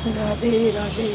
राधे राधे।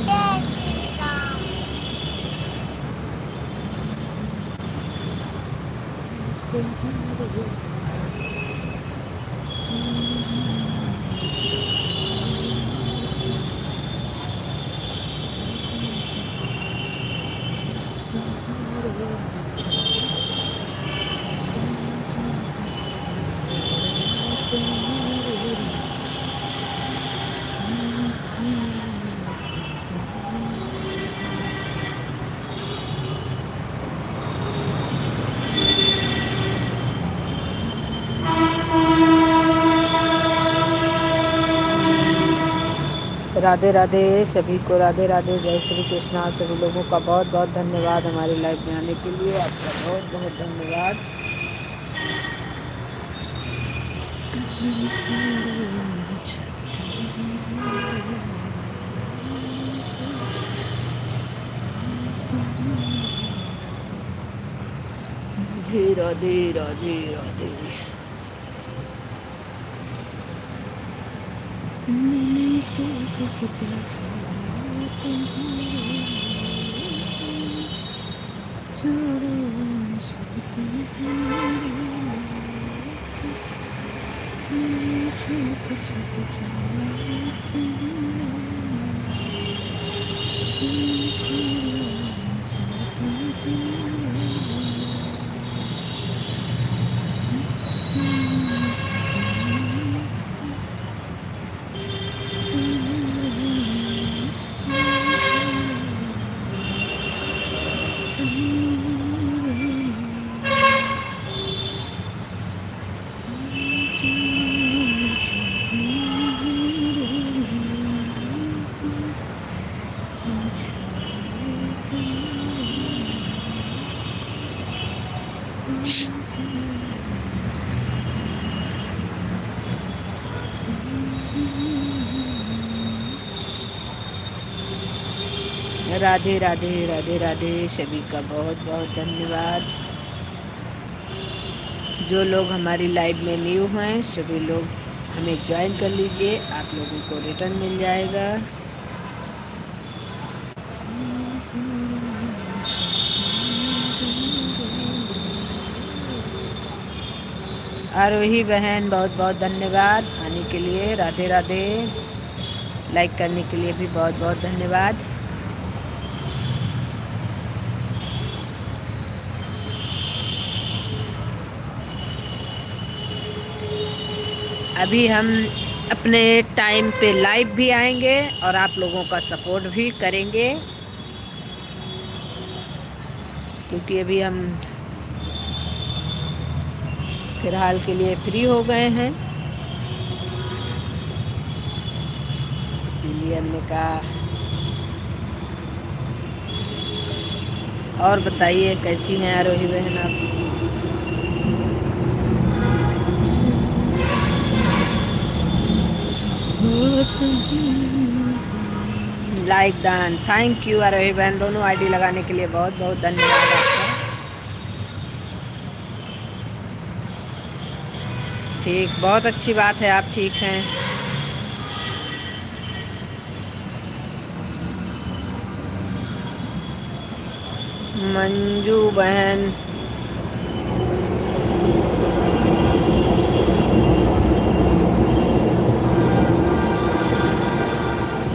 जय श्री राम। राधे राधे सभी को, राधे राधे, जय श्री कृष्णा। सभी लोगों का बहुत बहुत धन्यवाद हमारे लाइव में आने के लिए। आपका बहुत बहुत धन्यवाद। राधे राधे राधे राधे। मैंने से कुछ पूछा छोड़ो न सकते मैंने से कुछ पूछा राधे राधे राधे राधे सभी का बहुत बहुत धन्यवाद। जो लोग हमारी लाइव में न्यू हैं सभी लोग हमें ज्वाइन कर लीजिए, आप लोगों को रिटर्न मिल जाएगा। आरोही बहन बहुत बहुत धन्यवाद आने के लिए, राधे राधे। लाइक करने के लिए भी बहुत बहुत धन्यवाद। अभी हम अपने टाइम पे लाइव भी आएंगे और आप लोगों का सपोर्ट भी करेंगे, क्योंकि अभी हम फिलहाल के लिए फ्री हो गए हैं, इसीलिए हमने कहा। और बताइए कैसी हैं आरोही बहन आप? लाइक दान, थैंक यू आरोही बहन, दोनों आईडी लगाने के लिए बहुत बहुत धन्यवाद आपका। ठीक, बहुत अच्छी बात है, आप ठीक हैं। मंजू बहन,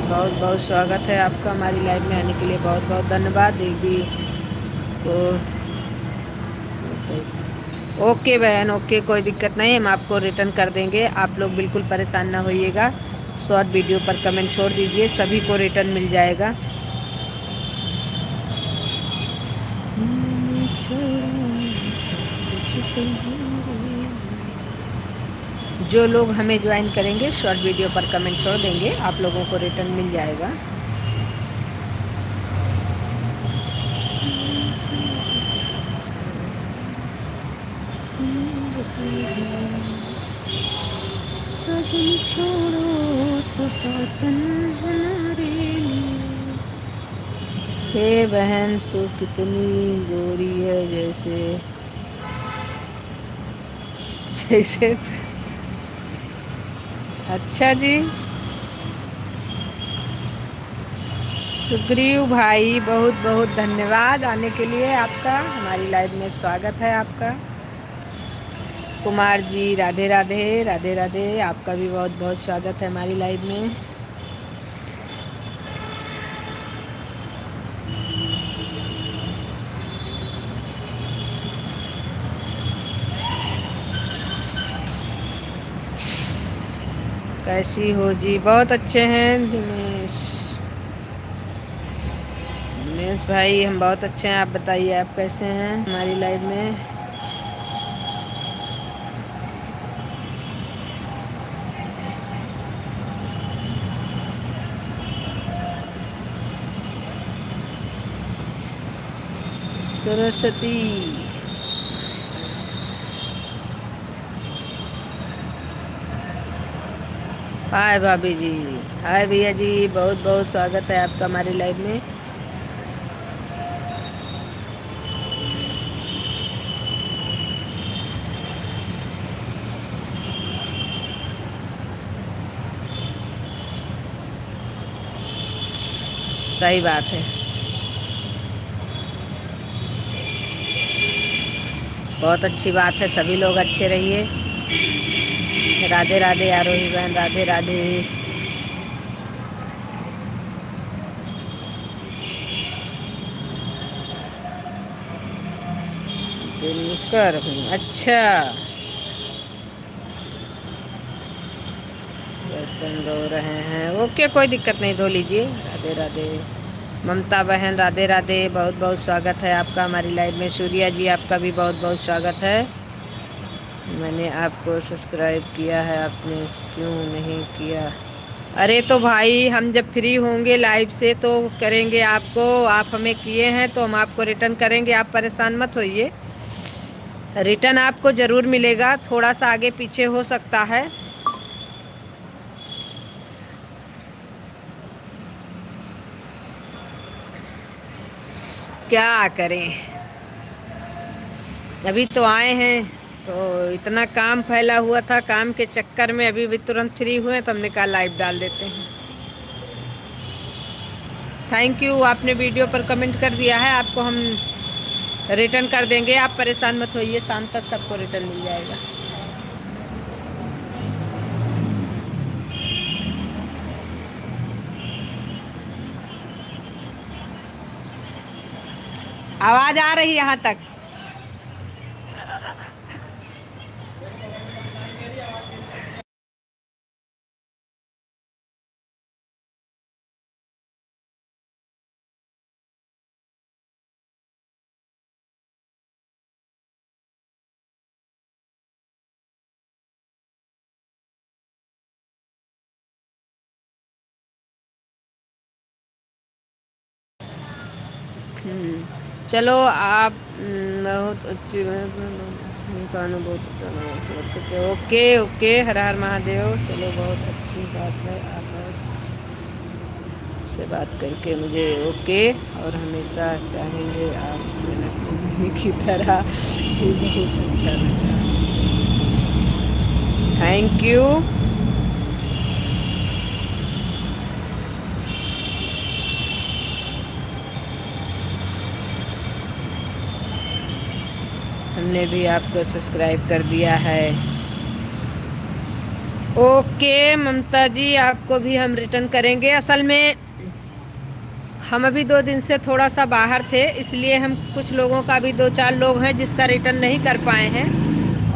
बहुत बहुत स्वागत है आपका हमारी लाइव में आने के लिए, बहुत बहुत धन्यवाद दीदी को। ओके बहन, ओके, कोई दिक्कत नहीं, हम आपको रिटर्न कर देंगे, आप लोग बिल्कुल परेशान ना होइएगा। शॉर्ट वीडियो पर कमेंट छोड़ दीजिए, सभी को रिटर्न मिल जाएगा। जो लोग हमें ज्वाइन करेंगे शॉर्ट वीडियो पर कमेंट छोड़ देंगे, आप लोगों को रिटर्न मिल जाएगा। सजन छोड़ो तो सौतन हमारे लिए। हे बहन, तू कितनी गोरी है, जैसे जैसे। अच्छा जी, सुग्रीव भाई, बहुत बहुत धन्यवाद आने के लिए आपका, हमारी लाइव में स्वागत है आपका। कुमार जी, राधे राधे, राधे राधे, आपका भी बहुत बहुत स्वागत है हमारी लाइव में। कैसी हो जी? बहुत अच्छे हैं दिनेश। दिनेश भाई, हम बहुत अच्छे हैं, आप बताइए आप कैसे हैं हमारी लाइव में। सरस्वती, हाय भाभी जी, हाय भैया जी, बहुत बहुत स्वागत है आपका हमारी लाइव में। सही बात है, बहुत अच्छी बात है, सभी लोग अच्छे रहिए। राधे राधे आरोही बहन, राधे राधे। दिनकर हूँ, अच्छा, बर्तन धो रहे हैं, ओके, कोई दिक्कत नहीं, धो लीजिए। राधे राधे। ममता बहन, राधे राधे, बहुत बहुत स्वागत है आपका हमारी लाइव में। सूर्या जी, आपका भी बहुत बहुत स्वागत है। मैंने आपको सब्सक्राइब किया है, आपने क्यों नहीं किया? अरे तो भाई, हम जब फ्री होंगे लाइव से तो करेंगे आपको, आप हमें किए हैं तो हम आपको रिटर्न करेंगे, आप परेशान मत होइए, रिटर्न आपको ज़रूर मिलेगा, थोड़ा सा आगे पीछे हो सकता है। क्या करें, अभी तो आए हैं तो इतना काम फैला हुआ था, काम के चक्कर में अभी भी तुरंत फ्री हुए तो हमने कहा लाइव डाल देते हैं। थैंक यू, आपने वीडियो पर कमेंट कर दिया है, आपको हम रिटर्न कर देंगे, आप परेशान मत होइए, शाम तक सबको रिटर्न मिल जाएगा। आवाज आ रही यहाँ तक? चलो, आप बहुत अच्छी इंसान हो, बहुत अच्छा लगा आपसे बात करके। ओके ओके, हर हर महादेव। चलो, बहुत अच्छी बात है, आप से बात करके मुझे ओके, और हमेशा चाहेंगे आप मेहनत की तरह ही, बहुत अच्छा लगा। Thank you. हमने भी आपको सब्सक्राइब कर दिया है। ओके ममता जी, आपको भी हम रिटर्न करेंगे। असल में हम अभी 2 दिन से थोड़ा सा बाहर थे, इसलिए हम कुछ लोगों का भी 2-4 लोग हैं जिसका रिटर्न नहीं कर पाए हैं,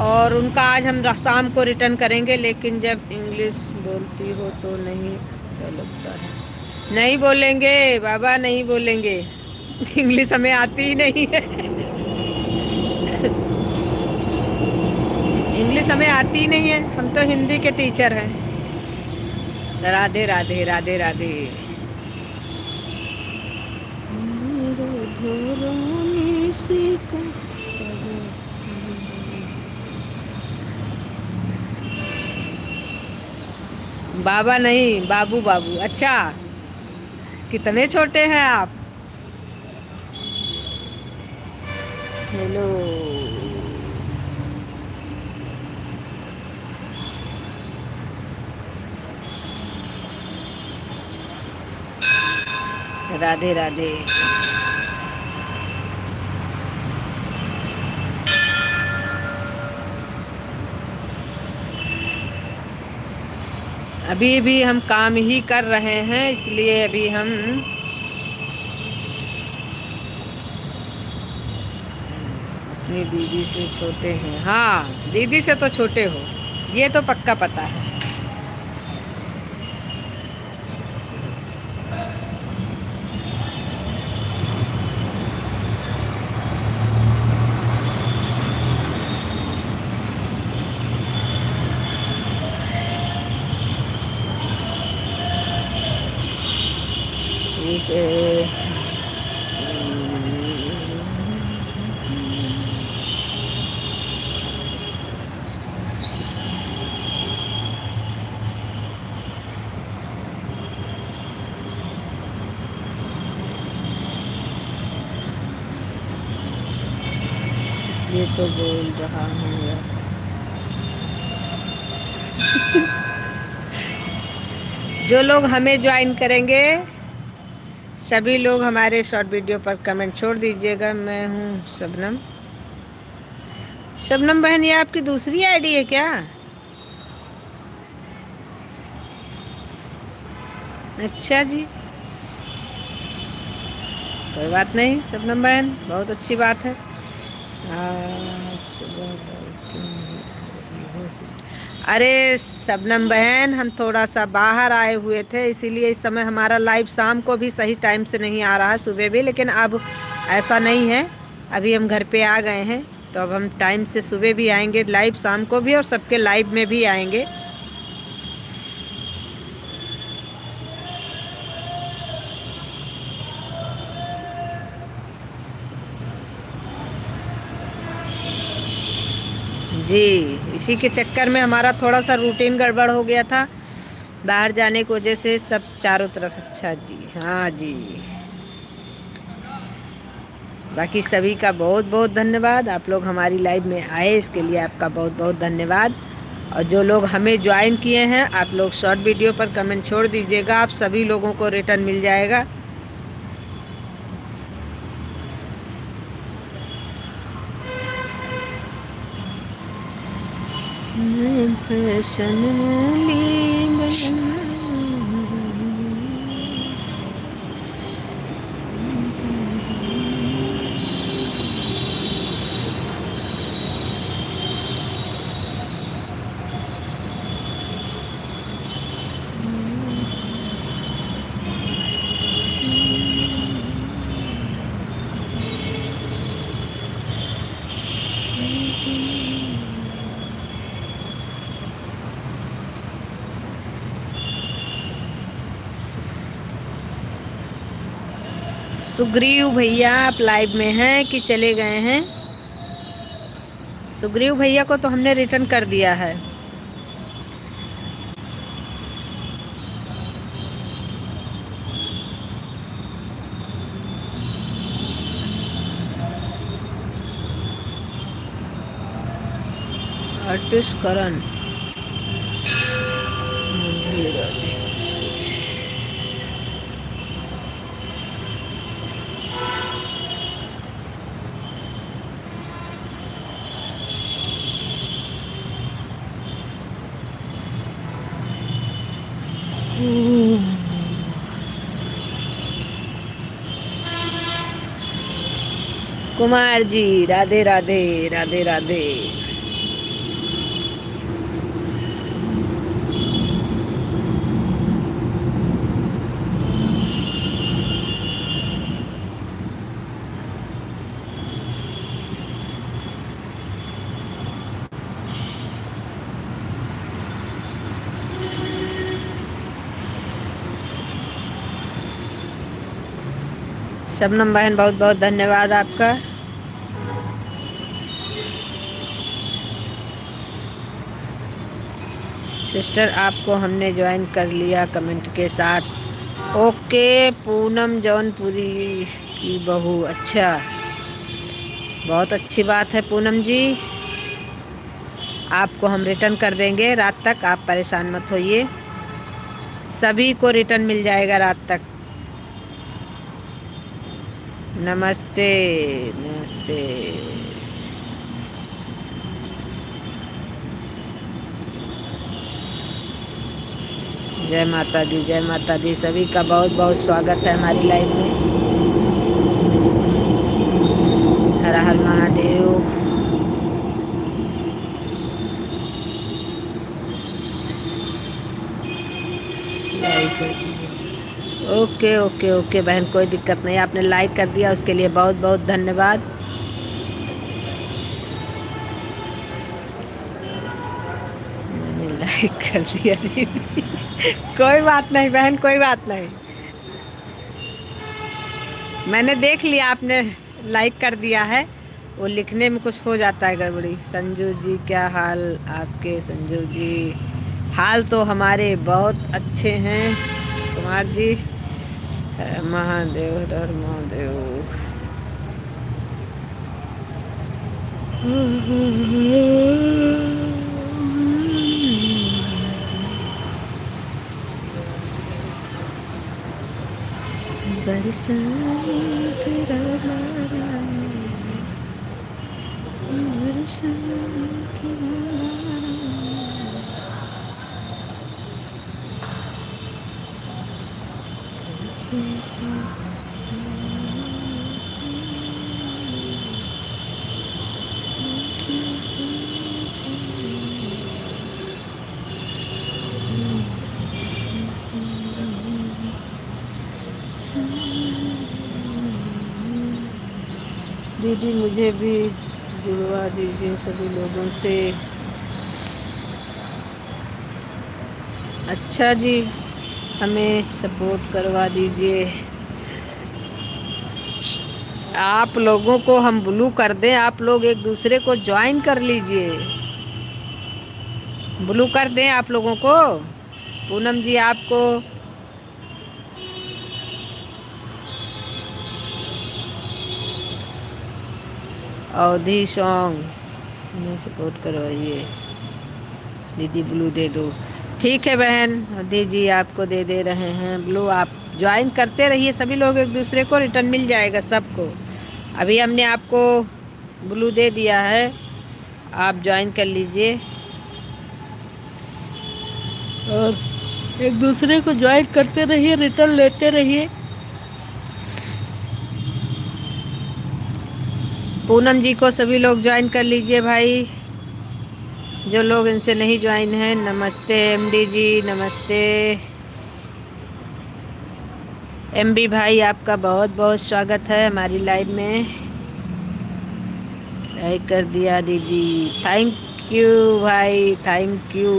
और उनका आज हम शाम को रिटर्न करेंगे। लेकिन जब इंग्लिश बोलती हो तो नहीं अच्छा लगता है। नहीं बोलेंगे बाबा, नहीं बोलेंगे। इंग्लिश हमें आती ही नहीं है। इंग्लिश हमें आती ही नहीं है, हम तो हिंदी के टीचर हैं। राधे राधे राधे राधे। बाबा नहीं, बाबू बाबू। अच्छा, कितने छोटे हैं आप? हेलो। राधे राधे। अभी भी हम काम ही कर रहे हैं, इसलिए अभी हम अपनी दीदी से छोटे हैं। हाँ, दीदी से तो छोटे हो, ये तो पक्का पता है। एक इसलिए तो बोल रहा हूँ यार। जो लोग हमें ज्वाइन करेंगे, सभी लोग हमारे शॉर्ट वीडियो पर कमेंट छोड़ दीजिएगा। मैं हूँ शबनम। शबनम बहन, ये आपकी दूसरी आईडी है क्या? अच्छा जी, कोई बात नहीं शबनम बहन, बहुत अच्छी बात है। अरे शबनम बहन, हम थोड़ा सा बाहर आए हुए थे, इसीलिए इस समय हमारा लाइव शाम को भी सही टाइम से नहीं आ रहा है, सुबह भी। लेकिन अब ऐसा नहीं है, अभी हम घर पे आ गए हैं, तो अब हम टाइम से सुबह भी आएंगे लाइव, शाम को भी, और सबके लाइव में भी आएंगे। जी, इसी के चक्कर में हमारा थोड़ा सा रूटीन गड़बड़ हो गया था बाहर जाने की वजह से, सब चारों तरफ। अच्छा जी, हाँ जी। बाकी सभी का बहुत बहुत धन्यवाद, आप लोग हमारी लाइव में आए, इसके लिए आपका बहुत बहुत धन्यवाद। और जो लोग हमें ज्वाइन किए हैं, आप लोग शॉर्ट वीडियो पर कमेंट छोड़ दीजिएगा, आप सभी लोगों को रिटर्न मिल जाएगा। सुग्रीव भैया, आप लाइव में हैं कि चले गए हैं? सुग्रीव भैया को तो हमने रिटर्न कर दिया है। आर्टिस्ट करण, कुमार जी राधे राधे राधे राधे। शबनम बहन बहुत बहुत धन्यवाद आपका। सिस्टर आपको हमने ज्वाइन कर लिया कमेंट के साथ। ओके पूनम जौनपुरी की बहू, अच्छा बहुत अच्छी बात है पूनम जी। आपको हम रिटर्न कर देंगे रात तक, आप परेशान मत होइए, सभी को रिटर्न मिल जाएगा रात तक। नमस्ते नमस्ते। जय माता दी जय माता दी। सभी का बहुत बहुत स्वागत है हमारी लाइव में। हर हर महादेव। ओके ओके ओके बहन, कोई दिक्कत नहीं, आपने लाइक कर दिया उसके लिए बहुत बहुत धन्यवाद। मैंने लाइक कर दिया दीदी। कोई बात नहीं बहन, कोई बात नहीं, मैंने देख लिया आपने लाइक कर दिया है, वो लिखने में कुछ हो जाता है गड़बड़ी। संजू जी क्या हाल आपके? संजू जी हाल तो हमारे बहुत अच्छे हैं। कुमार जी महादेव हर महादेव। दीदी मुझे भी जुड़वा दीजिए सभी लोगों से। अच्छा जी, हमें सपोर्ट करवा दीजिए। आप लोगों को हम ब्लू कर दें, आप लोग एक दूसरे को ज्वाइन कर लीजिए। ब्लू कर दें आप लोगों को। पूनम जी आपको अवधि सॉन्ग में सपोर्ट करवाइए। दीदी ब्लू दे दो। ठीक है बहन, अवधि जी आपको दे दे रहे हैं ब्लू। आप ज्वाइन करते रहिए, सभी लोग एक दूसरे को रिटर्न मिल जाएगा सबको। अभी हमने आपको ब्लू दे दिया है, आप ज्वाइन कर लीजिए और एक दूसरे को ज्वाइन करते रहिए, रिटर्न लेते रहिए। पूनम जी को सभी लोग ज्वाइन कर लीजिए भाई, जो लोग इनसे नहीं ज्वाइन हैं। नमस्ते एमडी जी, नमस्ते एमबी भाई, आपका बहुत बहुत स्वागत है हमारी लाइव में। लाइक कर दिया दीदी, थैंक यू भाई, थैंक यू।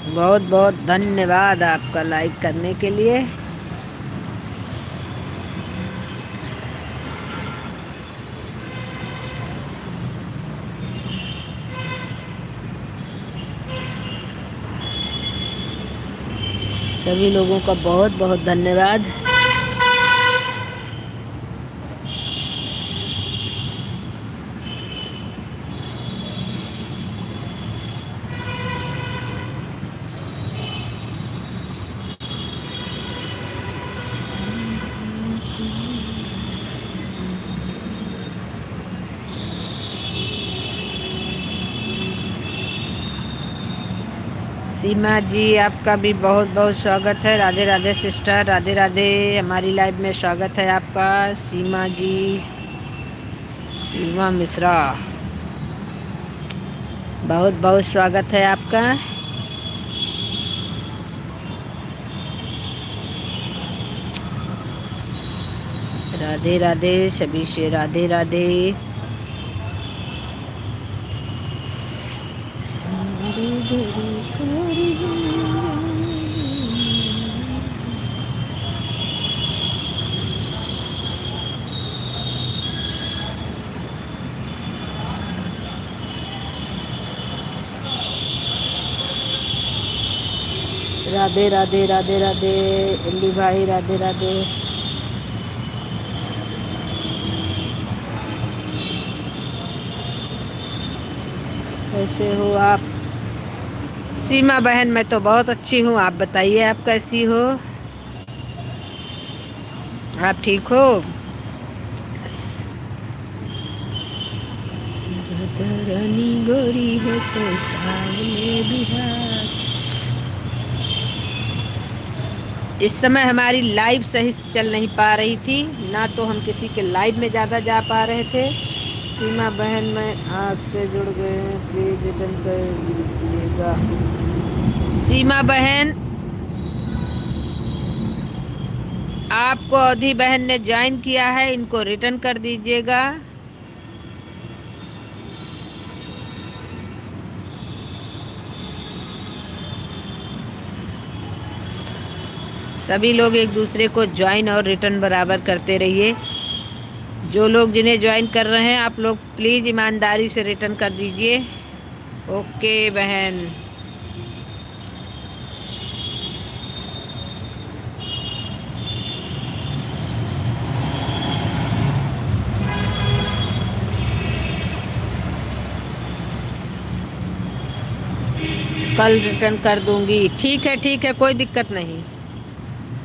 बहुत बहुत धन्यवाद आपका लाइक करने के लिए। सभी लोगों का बहुत बहुत धन्यवाद। सीमा जी आपका भी बहुत बहुत स्वागत है। राधे राधे सिस्टर, राधे राधे। हमारी लाइव में स्वागत है आपका सीमा जी, सीमा मिश्रा, बहुत बहुत स्वागत है आपका। राधे राधे सभी से, राधे राधे। राधे राधे राधे राधे अली भाई, राधे राधे। कैसे हो आप सीमा बहन? मैं तो बहुत अच्छी हूँ, आप बताइए आप कैसी हो? आप ठीक हो? रानी गोरी है तो सामने बिहार। इस समय हमारी लाइव सही से चल नहीं पा रही थी ना, तो हम किसी के लाइव में ज़्यादा जा पा रहे थे। सीमा बहन मैं आपसे जुड़ गए हैं, प्लीज रिटर्न कर दीजिएगा। सीमा बहन आपको अवधि बहन ने ज्वाइन किया है, इनको रिटर्न कर दीजिएगा। सभी लोग एक दूसरे को ज्वाइन और रिटर्न बराबर करते रहिए। जो लोग जिन्हें ज्वाइन कर रहे हैं आप लोग प्लीज़ ईमानदारी से रिटर्न कर दीजिए। ओके बहन। कल रिटर्न कर दूंगी। ठीक है, कोई दिक्कत नहीं।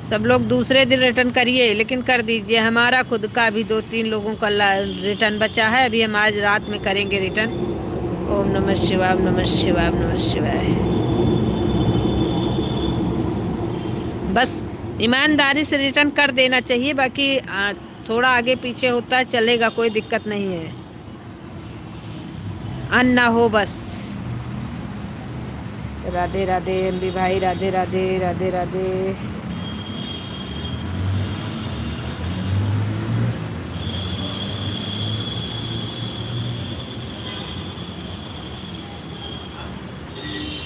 सब लोग दूसरे दिन रिटर्न करिए, लेकिन कर दीजिए। हमारा खुद का भी 2-3 लोगों का रिटर्न बचा है, अभी हम आज रात में करेंगे रिटर्न। ओम नमः शिवाय, ओम नमः शिवाय, ओम नमः शिवाय। बस ईमानदारी से रिटर्न कर देना चाहिए, बाकी थोड़ा आगे पीछे होता है चलेगा, कोई दिक्कत नहीं है। अन ना हो बस। राधे राधे एमबी भाई, राधे राधे राधे राधे।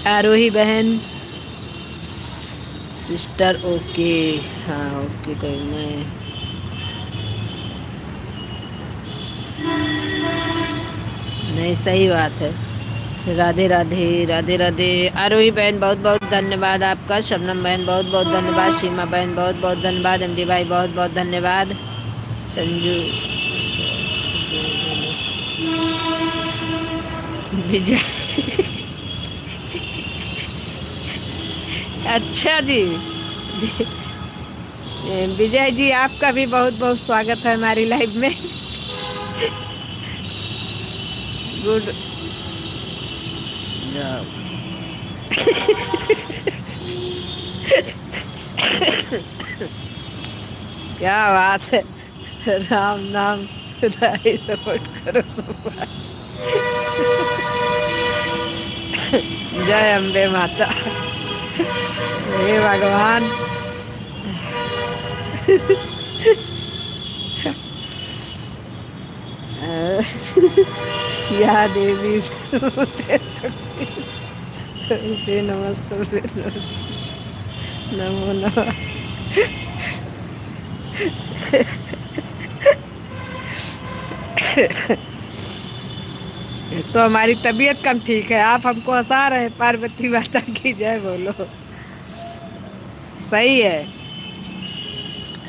आरोही बहन सिस्टर, ओके। हाँ ओके, कोई मैं नहीं, सही बात है। राधे राधे राधे राधे। आरोही बहन बहुत बहुत धन्यवाद आपका। शबनम बहन बहुत बहुत धन्यवाद। सीमा बहन बहुत बहुत धन्यवाद। एमडी भाई बहुत बहुत धन्यवाद। संजू, विजय अच्छा जी, विजय जी आपका भी बहुत बहुत स्वागत है हमारी लाइव में। गुड क्या बात है। राम नाम खुदाई सपोर्ट करो सब। जय अम्बे माता, हे भगवान। या देवी सर्वभूते शक्ति नमस्ते नमो नमः। तो हमारी तबीयत कम ठीक है, आप हमको हंसा रहे। पार्वती माता की जय बोलो। सही है,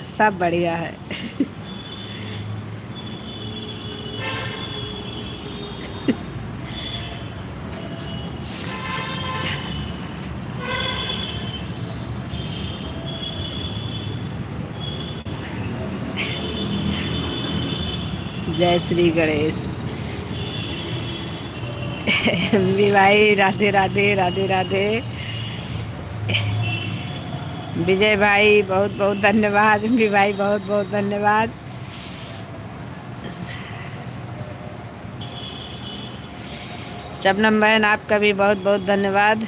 सब बढ़िया है। जय श्री गणेश। भी भाई राधे राधे राधे राधे। विजय भाई बहुत बहुत धन्यवाद, एमबी भाई बहुत बहुत धन्यवाद। शबनम बहन आपका भी बहुत बहुत धन्यवाद।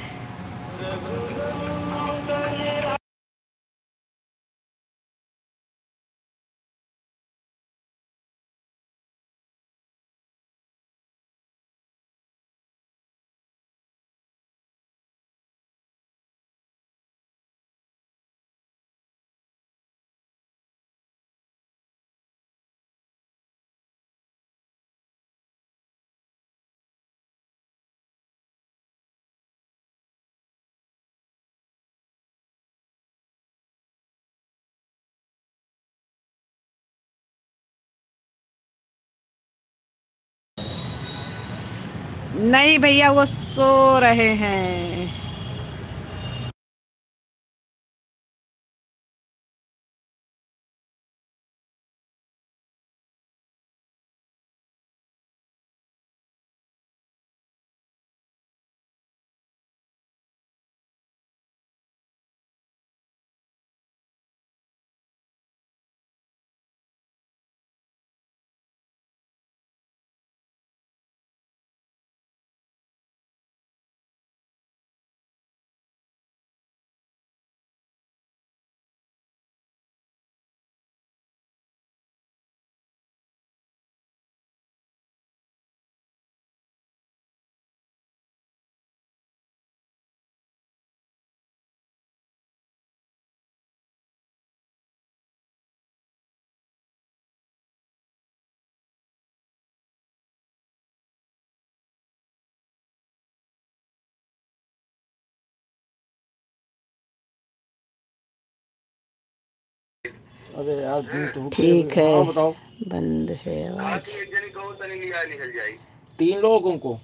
नहीं भैया वो सो रहे हैं। अरे यार ठीक है, हाँ बताओ। बंद है आवाज। 3 लोगों को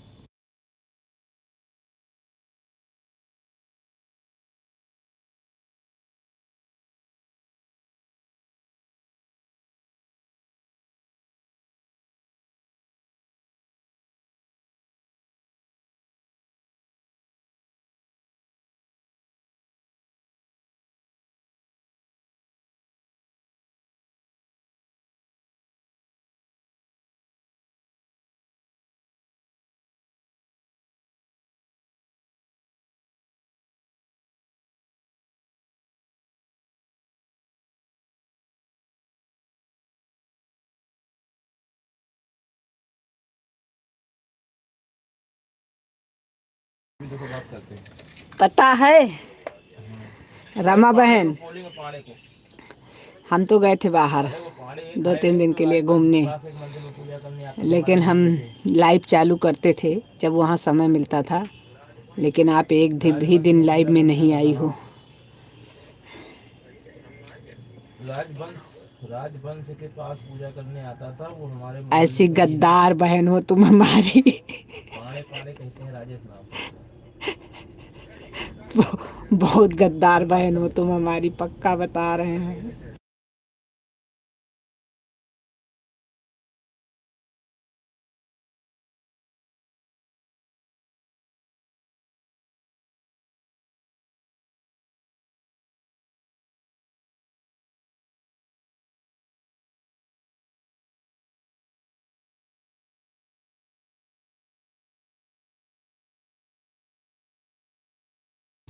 पता है रमा बहन, हम तो गए थे बाहर 2-3 दिन के लिए घूमने, लेकिन हम लाइव चालू करते थे जब वहाँ समय मिलता था, लेकिन आप एक भी दिन लाइव में नहीं आई हो। राजवंश के पास पूजा करने आता था वो हमारे ऐसी गद्दार बहन हो तुम हमारी। पाड़े पाड़े कहते हैं राजेश नाम। बहुत गद्दार बहन हो तुम हमारी, पक्का बता रहे हैं।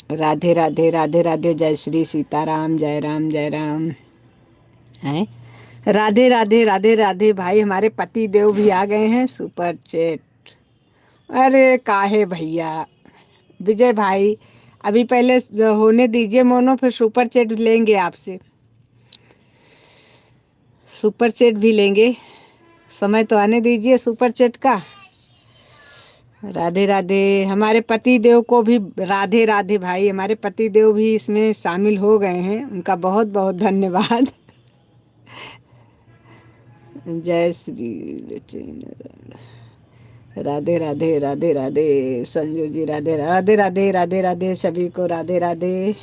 राधे राधे राधे राधे, जय श्री सीताराम, जय राम जय राम। हैं राधे राधे राधे राधे भाई, हमारे पति देव भी आ गए हैं सुपर चैट। अरे काहे भैया विजय भाई, अभी पहले होने दीजिए मोनो, फिर सुपर चैट लेंगे आपसे, सुपर चैट भी लेंगे, समय तो आने दीजिए सुपर चैट का। राधे राधे, हमारे पति देव को भी राधे राधे भाई, हमारे पति देव भी इसमें शामिल हो गए हैं, उनका बहुत बहुत धन्यवाद। जय श्री राधे राधे राधे राधे, संजू जी राधे राधे राधे राधे राधे, सभी को राधे राधे।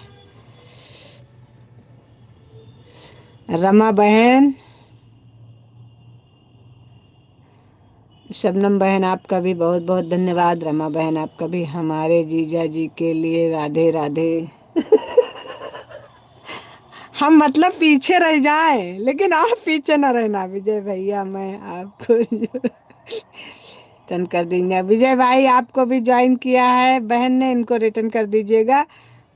रमा बहन, शबनम बहन आपका भी बहुत बहुत धन्यवाद। रमा बहन आपका भी, हमारे जीजा जी के लिए राधे राधे। हम मतलब पीछे रह जाएं, लेकिन आप पीछे न रहना विजय भैया, मैं आपको रिटर्न कर देंगे। विजय भाई आपको भी ज्वाइन किया है बहन ने, इनको रिटर्न कर दीजिएगा।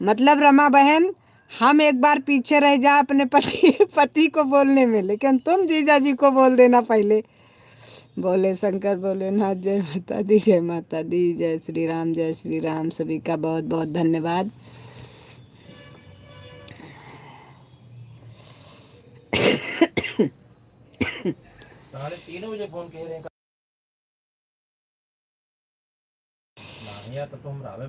मतलब रमा बहन, हम एक बार पीछे रह जा अपने पति पति को बोलने में, लेकिन तुम जीजा जी को बोल देना पहले। बोले शंकर भोलेनाथ, जय माता दी, जय माता दी, जय श्री राम, जय श्री राम। सभी का बहुत बहुत धन्यवाद। 3:30 बजे फोन कह रहे हैं ना यार, तो हम रावे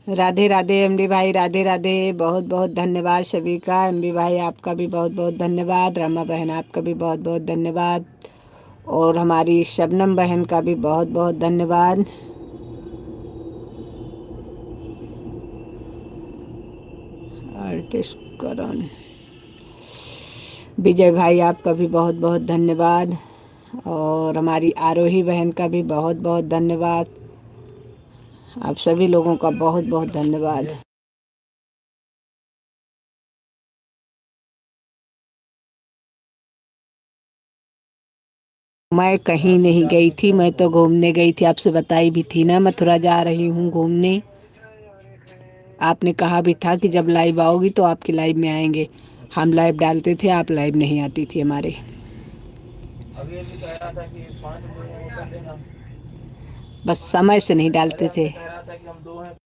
राधे राधे एमडी भाई, राधे राधे, बहुत बहुत धन्यवाद सभी का। एमडी भाई आपका भी बहुत बहुत धन्यवाद। रमा बहन आपका भी बहुत बहुत धन्यवाद। और हमारी शबनम बहन का भी बहुत बहुत धन्यवाद। आर्टिस्ट करण, विजय भाई आपका भी बहुत बहुत धन्यवाद। और हमारी आरोही बहन का भी बहुत बहुत धन्यवाद। आप सभी लोगों का बहुत बहुत धन्यवाद। मैं कहीं नहीं गई थी, मैं तो घूमने गई थी। आपसे बताई भी थी ना, मथुरा जा रही हूँ घूमने। आपने कहा भी था कि जब लाइव आओगी तो आपकी लाइव में आएंगे। हम लाइव डालते थे, आप लाइव नहीं आती थी हमारे। अभी अभी कह रहा था कि 5 लोगों को कर देना। बस समय से नहीं अरे डालते अब थे। तो कह रहा था कि हम 2 हैं।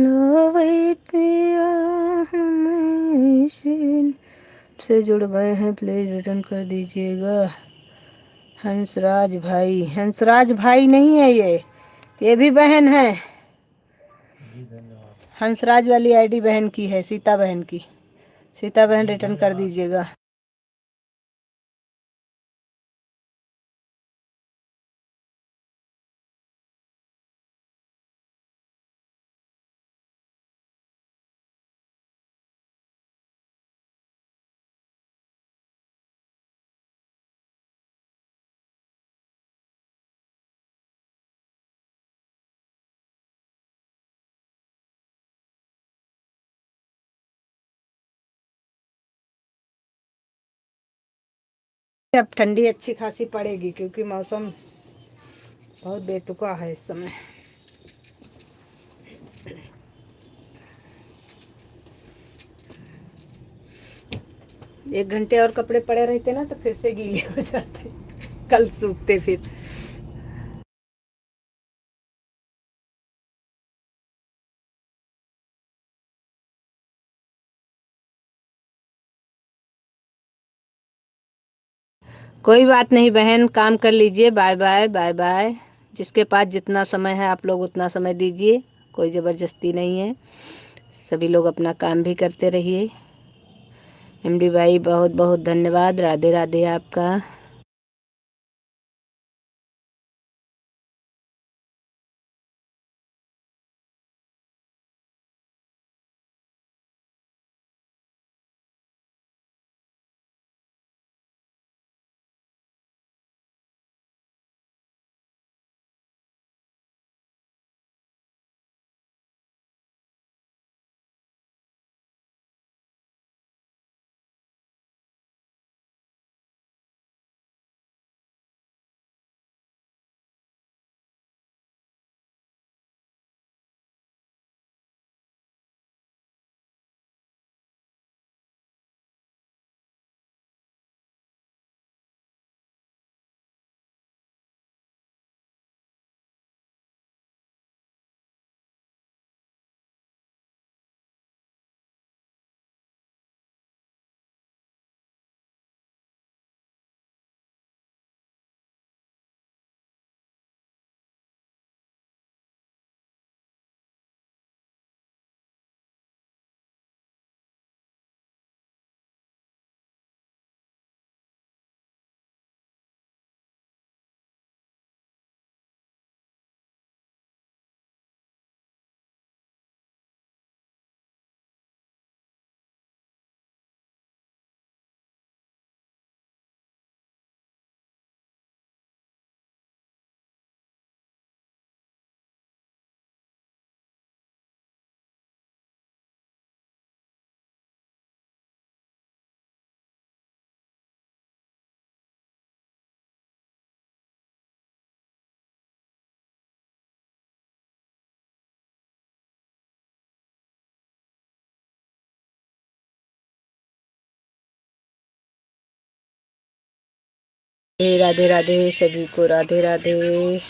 नो वेट पिया हमें से जुड़ गए हैं, प्लीज़ रिटर्न कर दीजिएगा। हंसराज भाई नहीं है ये भी बहन है। जी धन्यवाद। हंसराज वाली आईडी बहन की है, सीता बहन की। सीता बहन जी रिटर्न कर धन्यवाद। दीजिएगा। अब ठंडी अच्छी खासी पड़ेगी क्योंकि मौसम बहुत बेतुका है इस समय। एक घंटे और कपड़े पड़े रहते ना तो फिर से गीले हो जाते, कल सूखते फिर। कोई बात नहीं बहन, काम कर लीजिए। Bye bye bye bye. जिसके पास जितना समय है आप लोग उतना समय दीजिए, कोई ज़बरदस्ती नहीं है। सभी लोग अपना काम भी करते रहिए। एमडी भाई बहुत बहुत धन्यवाद। राधे राधे आपका। राधे राधे सभी को, राधे राधे।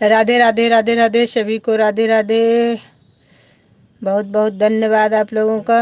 राधे राधे राधे राधे सभी को राधे राधे। बहुत बहुत धन्यवाद आप लोगों का।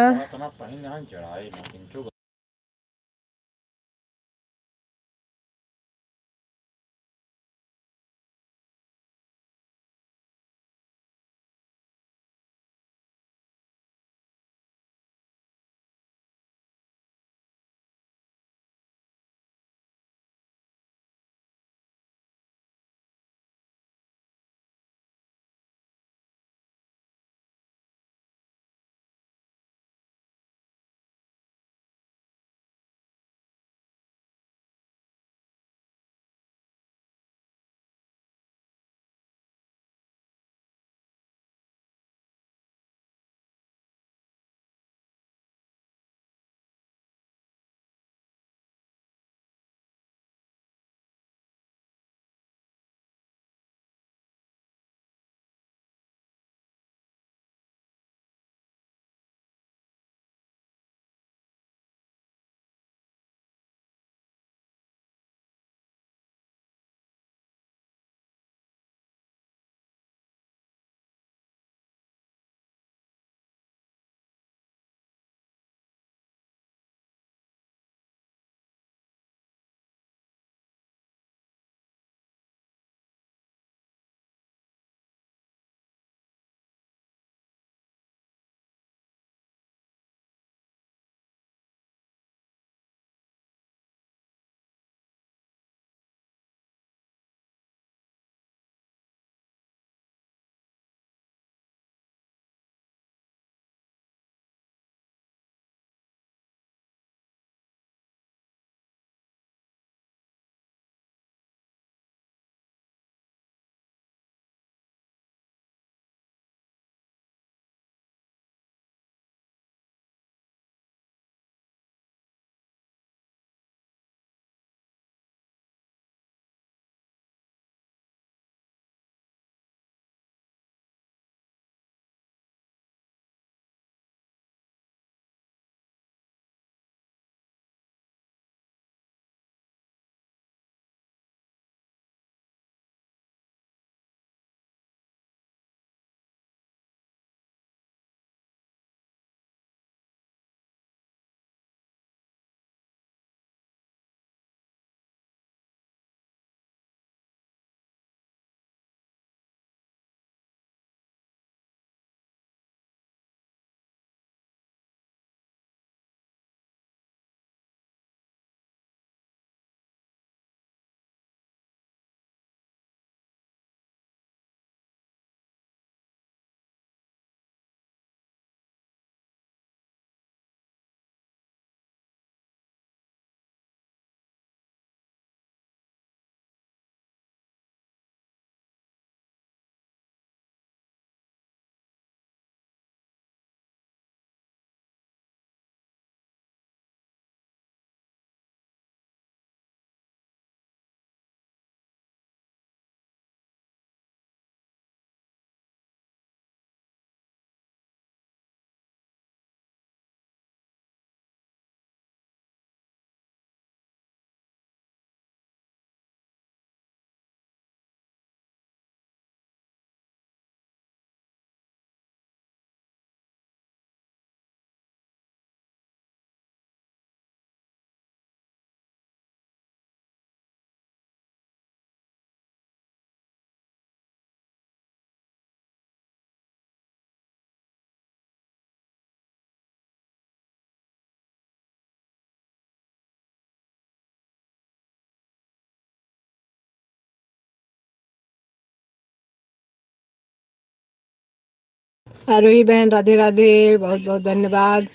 आरोही बहन राधे राधे, बहुत बहुत धन्यवाद।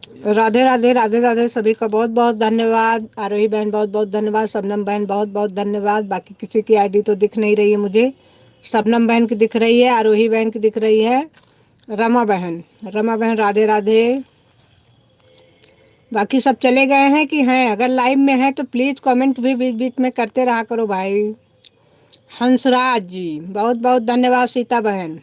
राधे राधे, राधे राधे, सभी का बहुत बहुत धन्यवाद। आरोही बहन बहुत बहुत धन्यवाद, शबनम बहन बहुत बहुत धन्यवाद। बाकी किसी की आईडी तो दिख नहीं रही है मुझे। शबनम बहन की दिख रही है, आरोही बहन की दिख रही है, रमा बहन, रमा बहन राधे राधे। बाकी सब चले गए हैं कि हैं? अगर लाइव में है तो प्लीज़ कमेंट भी बीच बीच में करते रहा करो भाई। हंसराज जी बहुत बहुत धन्यवाद। सीता बहन,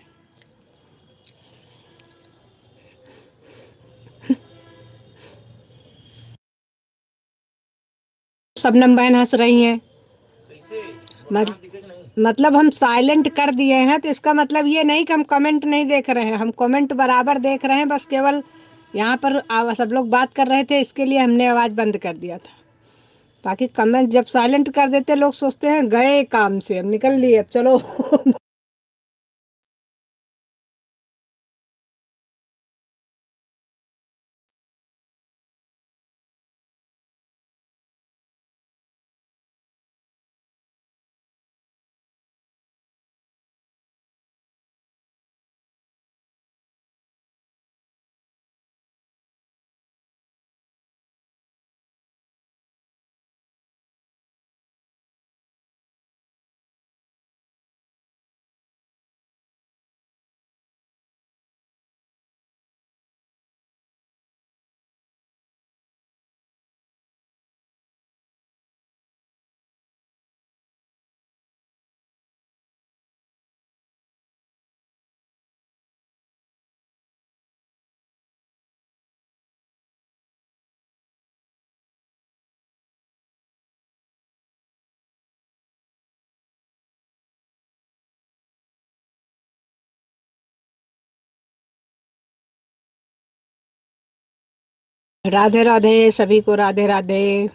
शबनम बहन हंस रही हैं। कैसे मत, वरना दिखे नहीं। मतलब हम साइलेंट कर दिए हैं तो इसका मतलब ये नहीं कि हम कमेंट नहीं देख रहे हैं, हम कमेंट बराबर देख रहे हैं। बस केवल यहाँ पर सब लोग बात कर रहे थे, इसके लिए हमने आवाज़ बंद कर दिया था। बाकी कमेंट जब साइलेंट कर देते लोग सोचते हैं गए काम से, अब निकल लिए, अब चलो। राधे राधे, सभी को राधे राधे।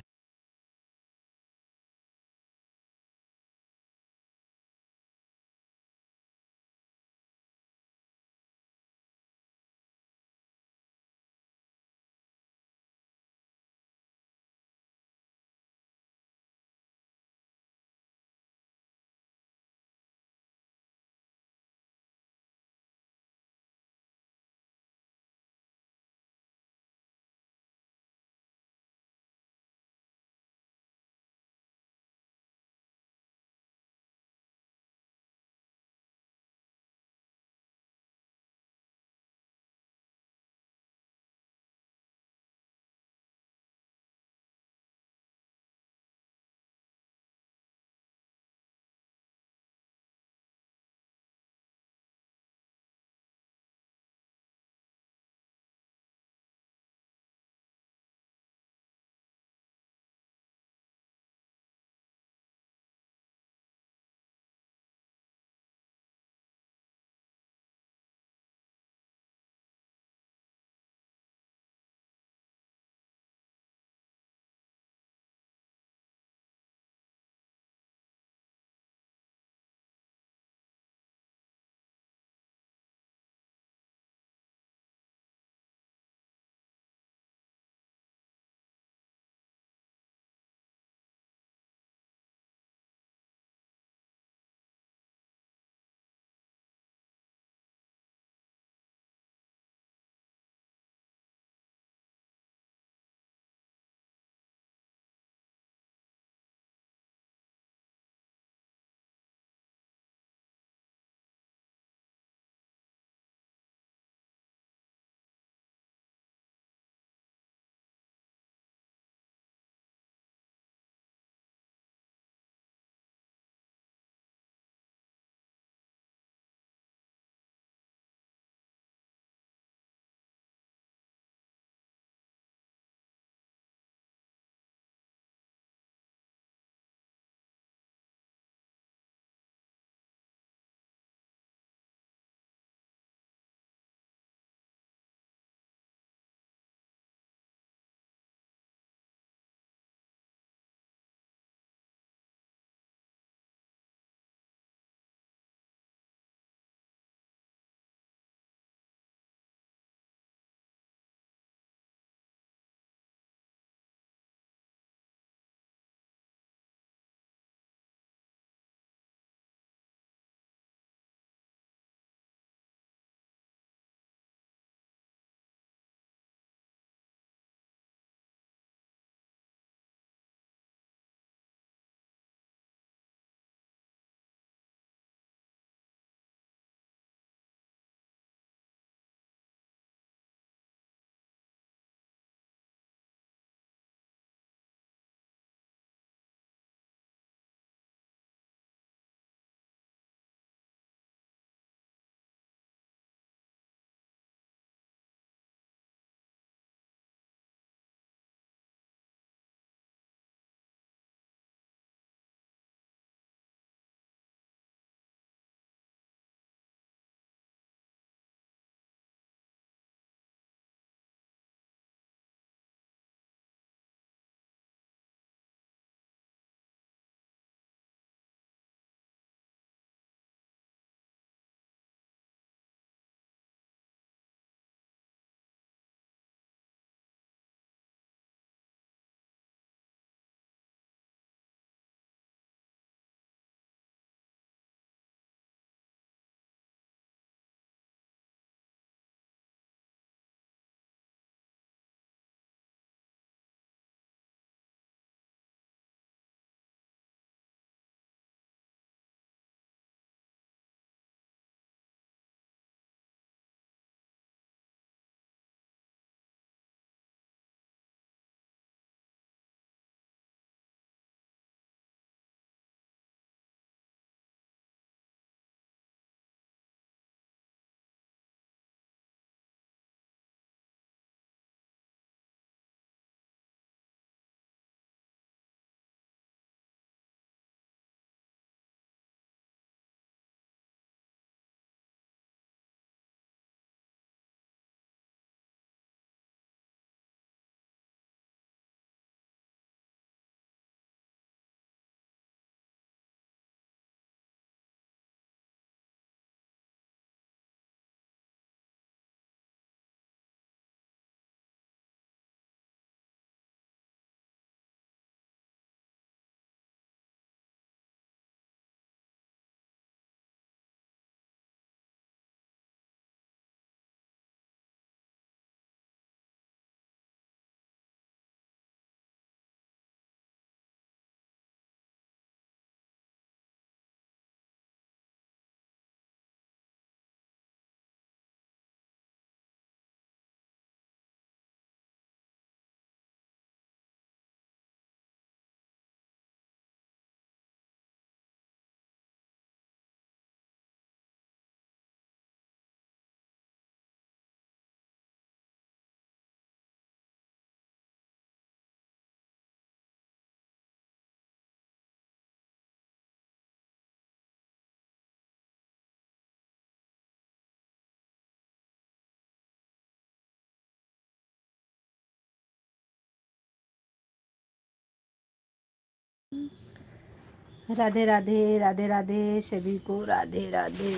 राधे राधे, राधे राधे सभी को, राधे राधे।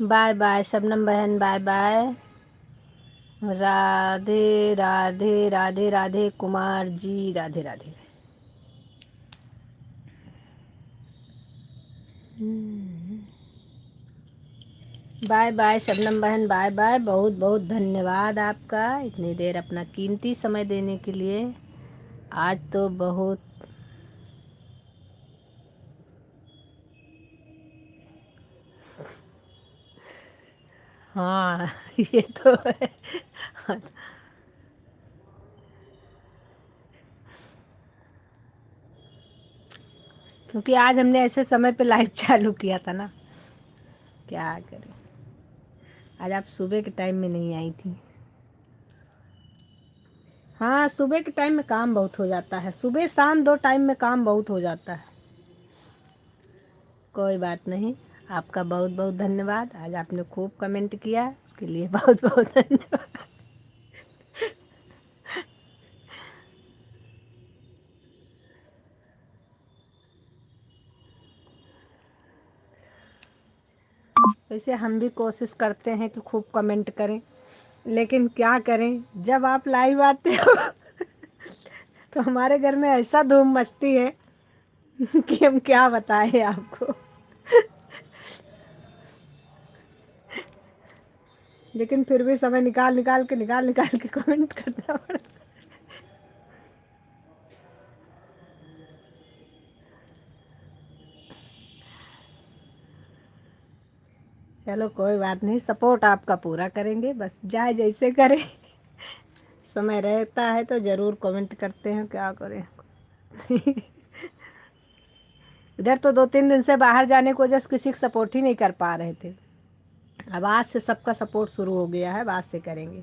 बाय बाय शबनम बहन, bye bye. Radhe Radhe, Radhe Radhe Kumar ji, Radhe Radhe. Bye bye Shabnam बहन, बाय बाय। बहुत बहुत धन्यवाद आपका इतनी देर अपना कीमती समय देने के लिए। आज तो बहुत हाँ ये तो है। क्योंकि आज हमने ऐसे समय पे लाइव चालू किया था ना, क्या करें। आज आप सुबह के टाइम में नहीं आई थी। हाँ सुबह के टाइम में काम बहुत हो जाता है, सुबह शाम दो टाइम में काम बहुत हो जाता है। कोई बात नहीं, आपका बहुत बहुत धन्यवाद। आज आपने खूब कमेंट किया, उसके लिए बहुत बहुत धन्यवाद। वैसे हम भी कोशिश करते हैं कि खूब कमेंट करें, लेकिन क्या करें, जब आप लाइव आते हो तो हमारे घर में ऐसा धूम मचती है कि हम क्या बताएं आपको। लेकिन फिर भी समय निकाल निकाल के कमेंट करना पड़ता। चलो कोई बात नहीं, सपोर्ट आपका पूरा करेंगे, बस जाए जैसे करें। समय रहता है तो ज़रूर कमेंट करते हैं, क्या करें। इधर तो 2-3 दिन से बाहर जाने को वजह से किसी का सपोर्ट ही नहीं कर पा रहे थे। अब आज से सबका सपोर्ट शुरू हो गया है, अब आज से करेंगे।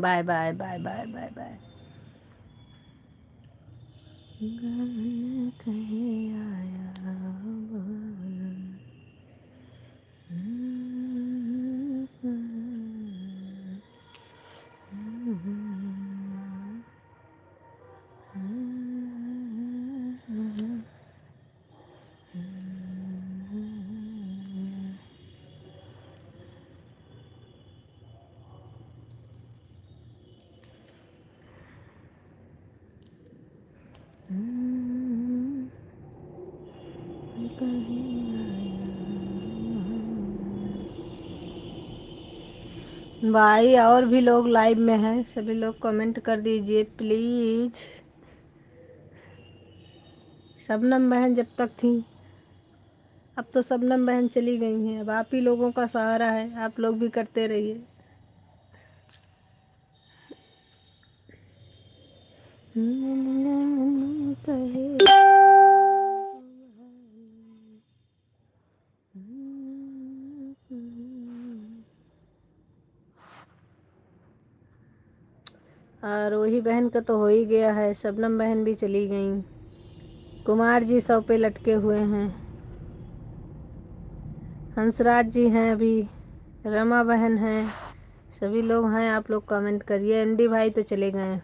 Bye bye bye bye bye bye. कहे आया भाई और भी लोग लाइव में हैं, सभी लोग कमेंट कर दीजिए प्लीज। शबनम बहन जब तक थी, अब तो शबनम बहन चली गई हैं, अब आप ही लोगों का सहारा है, आप लोग भी करते रहिए। और वही बहन का तो हो ही गया है, शबनम बहन भी चली गई। कुमार जी 100 पे लटके हुए हैं, हंसराज जी हैं अभी, रमा बहन हैं, सभी लोग हैं। आप लोग कमेंट करिए। एनडी भाई तो चले गए हैं।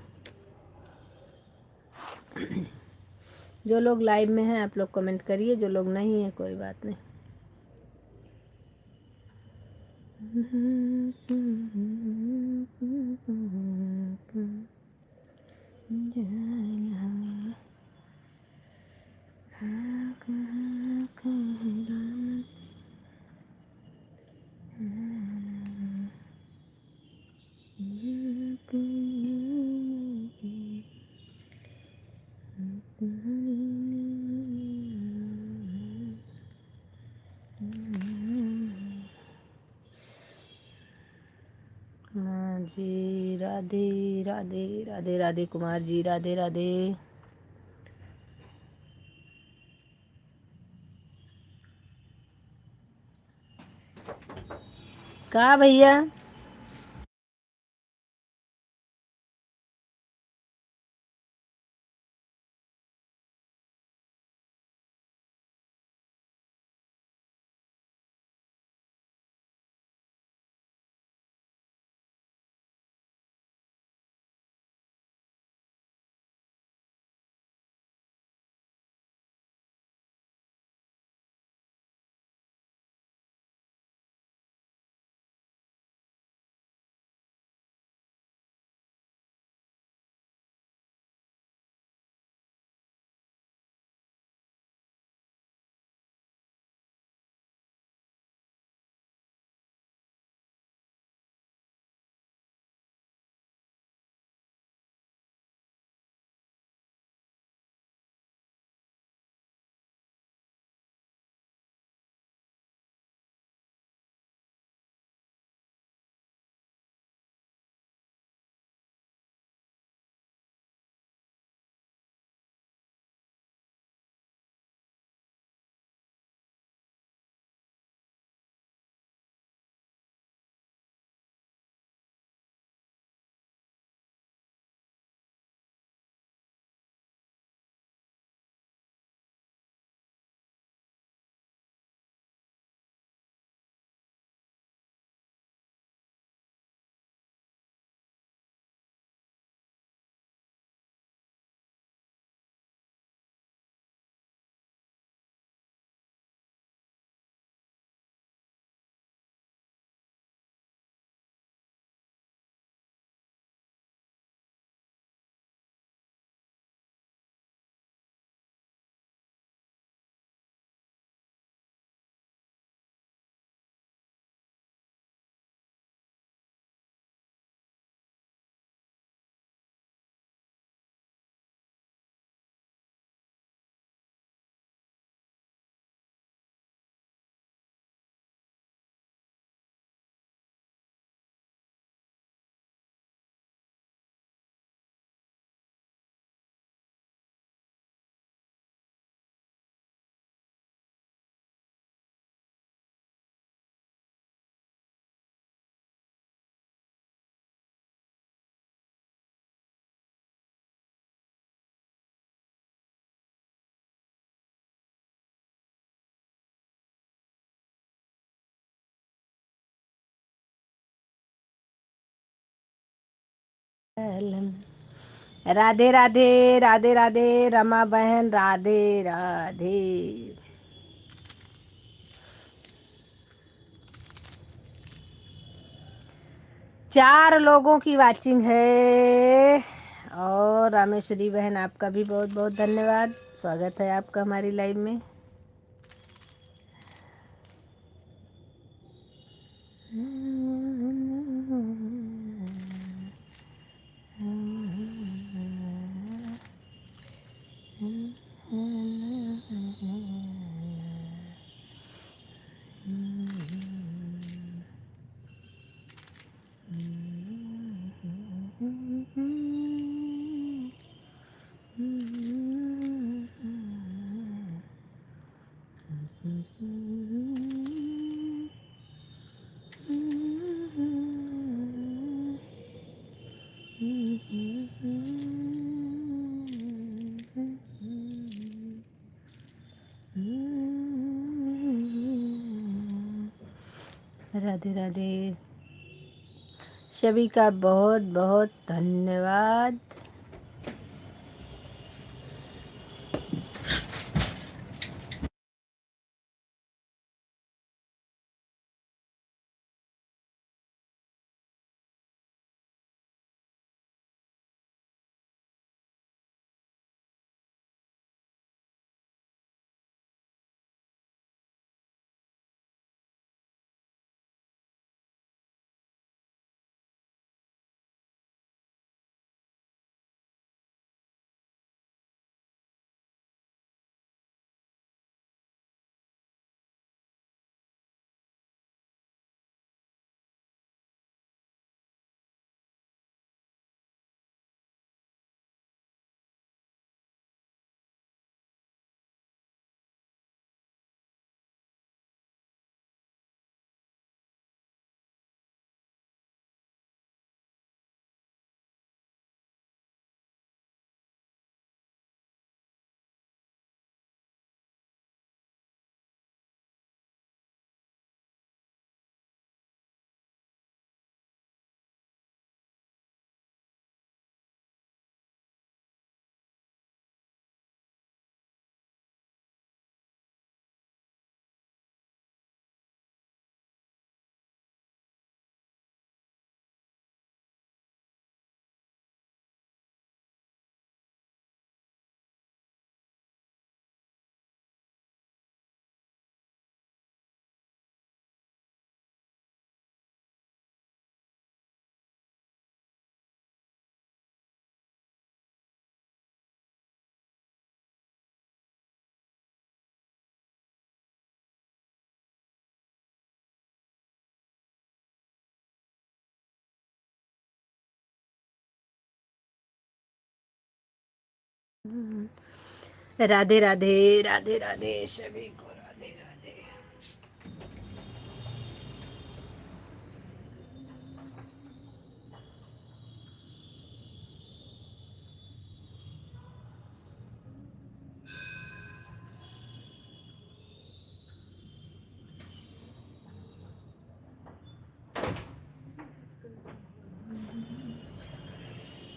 जो लोग लाइव में हैं आप लोग कमेंट करिए, जो लोग नहीं हैं कोई बात नहीं। हाँ जी, राधे राधे राधे राधे कुमार जी, राधे राधे। कहा भैया? राधे राधे राधे राधे रमा बहन, राधे राधे। 4 लोगों की वाचिंग है। और रामेश्वरी बहन आपका भी बहुत बहुत धन्यवाद, स्वागत है आपका हमारी लाइव में। राधे राधे। सभी का बहुत बहुत धन्यवाद। राधे राधे राधे राधे सभी को राधे राधे।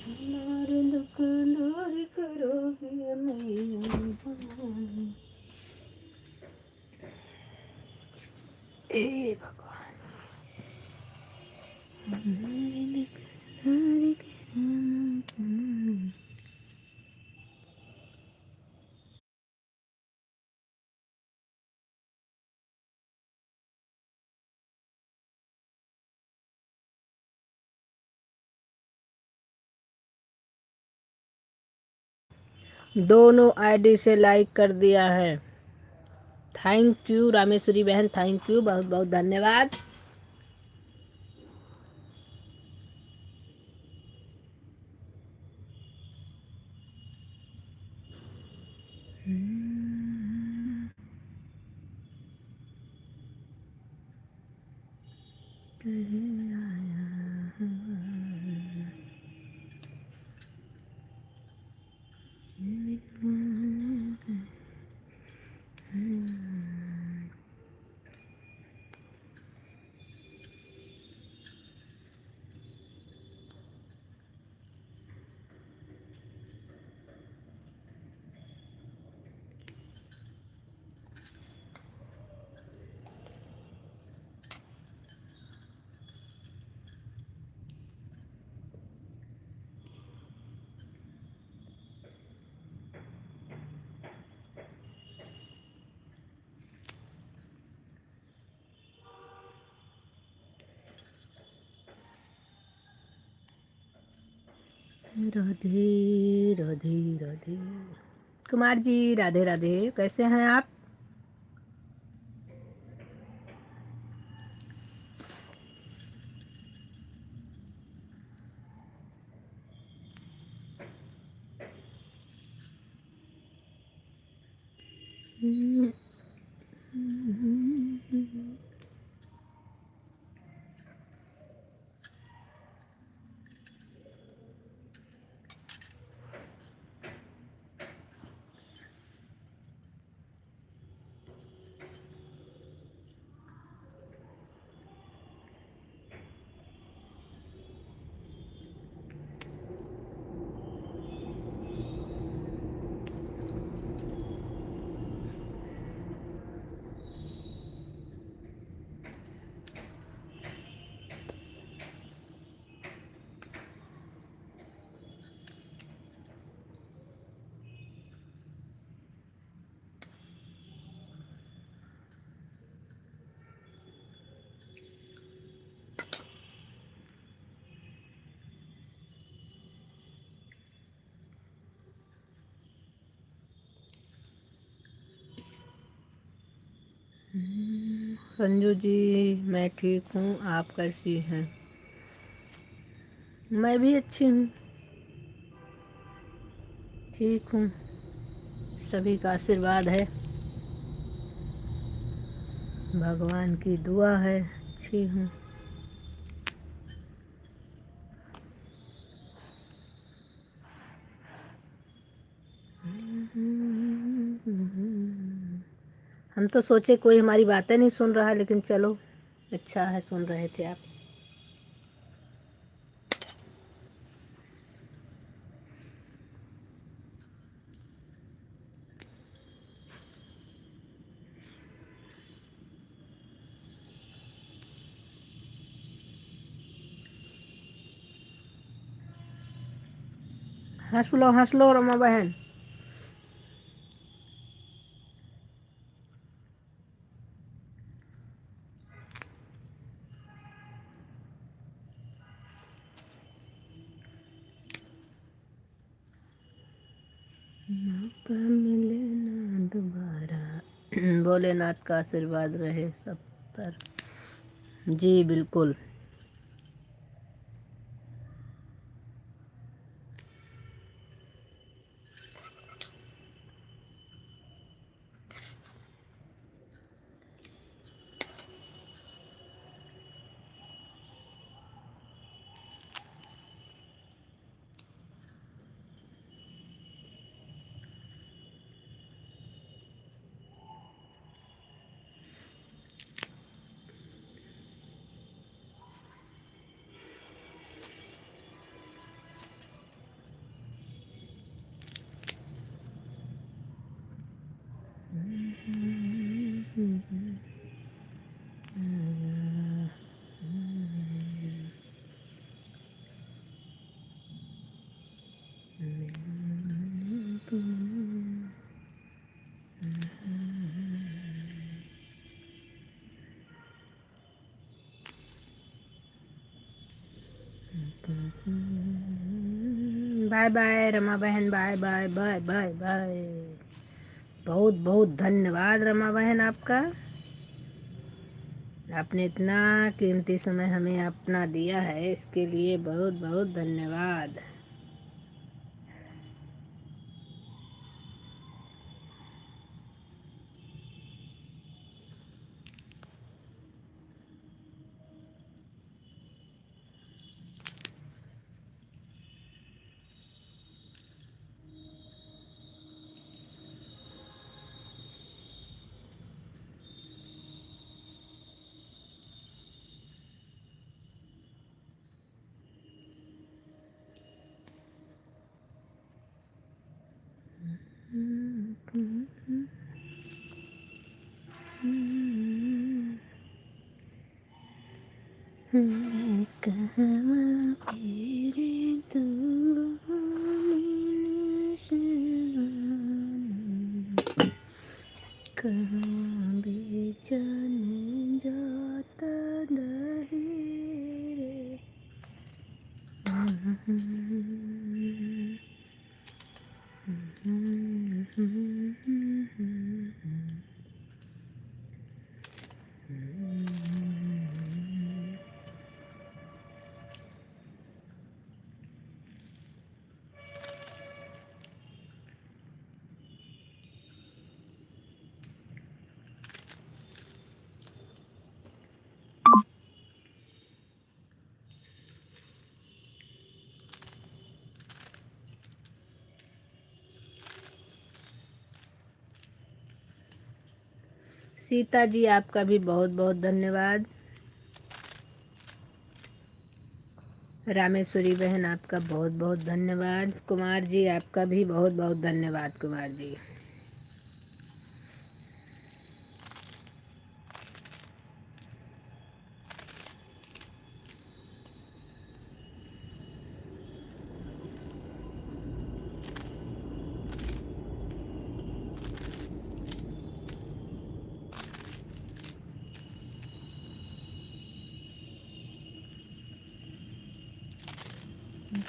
हमारे दुख दूर करोगे मैया। हे भगवान। हमारे दुख दूर करोगे। दोनों आईडी से लाइक कर दिया है। थैंक यू रामेश्वरी बहन, थैंक यू, बहुत बहुत धन्यवाद। राधे राधे राधे। कुमार जी राधे राधे, कैसे हैं आप? संजू जी मैं ठीक हूँ, आप कैसी हैं? मैं भी अच्छी हूँ, ठीक हूँ, सभी का आशीर्वाद है, भगवान की दुआ है, अच्छी हूँ। हम तो सोचे कोई हमारी बातें नहीं सुन रहा, लेकिन चलो अच्छा है, सुन रहे थे आप। हंस लो रमा बहन। मौका मिले ना दोबारा, भोलेनाथ का आशीर्वाद रहे सब पर। जी बिल्कुल। बाय बाय रमा बहन, bye bye bye bye bye. बहुत बहुत धन्यवाद रमा बहन आपका, आपने इतना कीमती समय हमें अपना दिया है, इसके लिए बहुत बहुत धन्यवाद। कहाँ फिरे तू कहाँ बेचैन जाता नहीं रे। सीता जी आपका भी बहुत बहुत धन्यवाद। रामेश्वरी बहन आपका बहुत बहुत धन्यवाद। कुमार जी आपका भी बहुत बहुत धन्यवाद। कुमार जी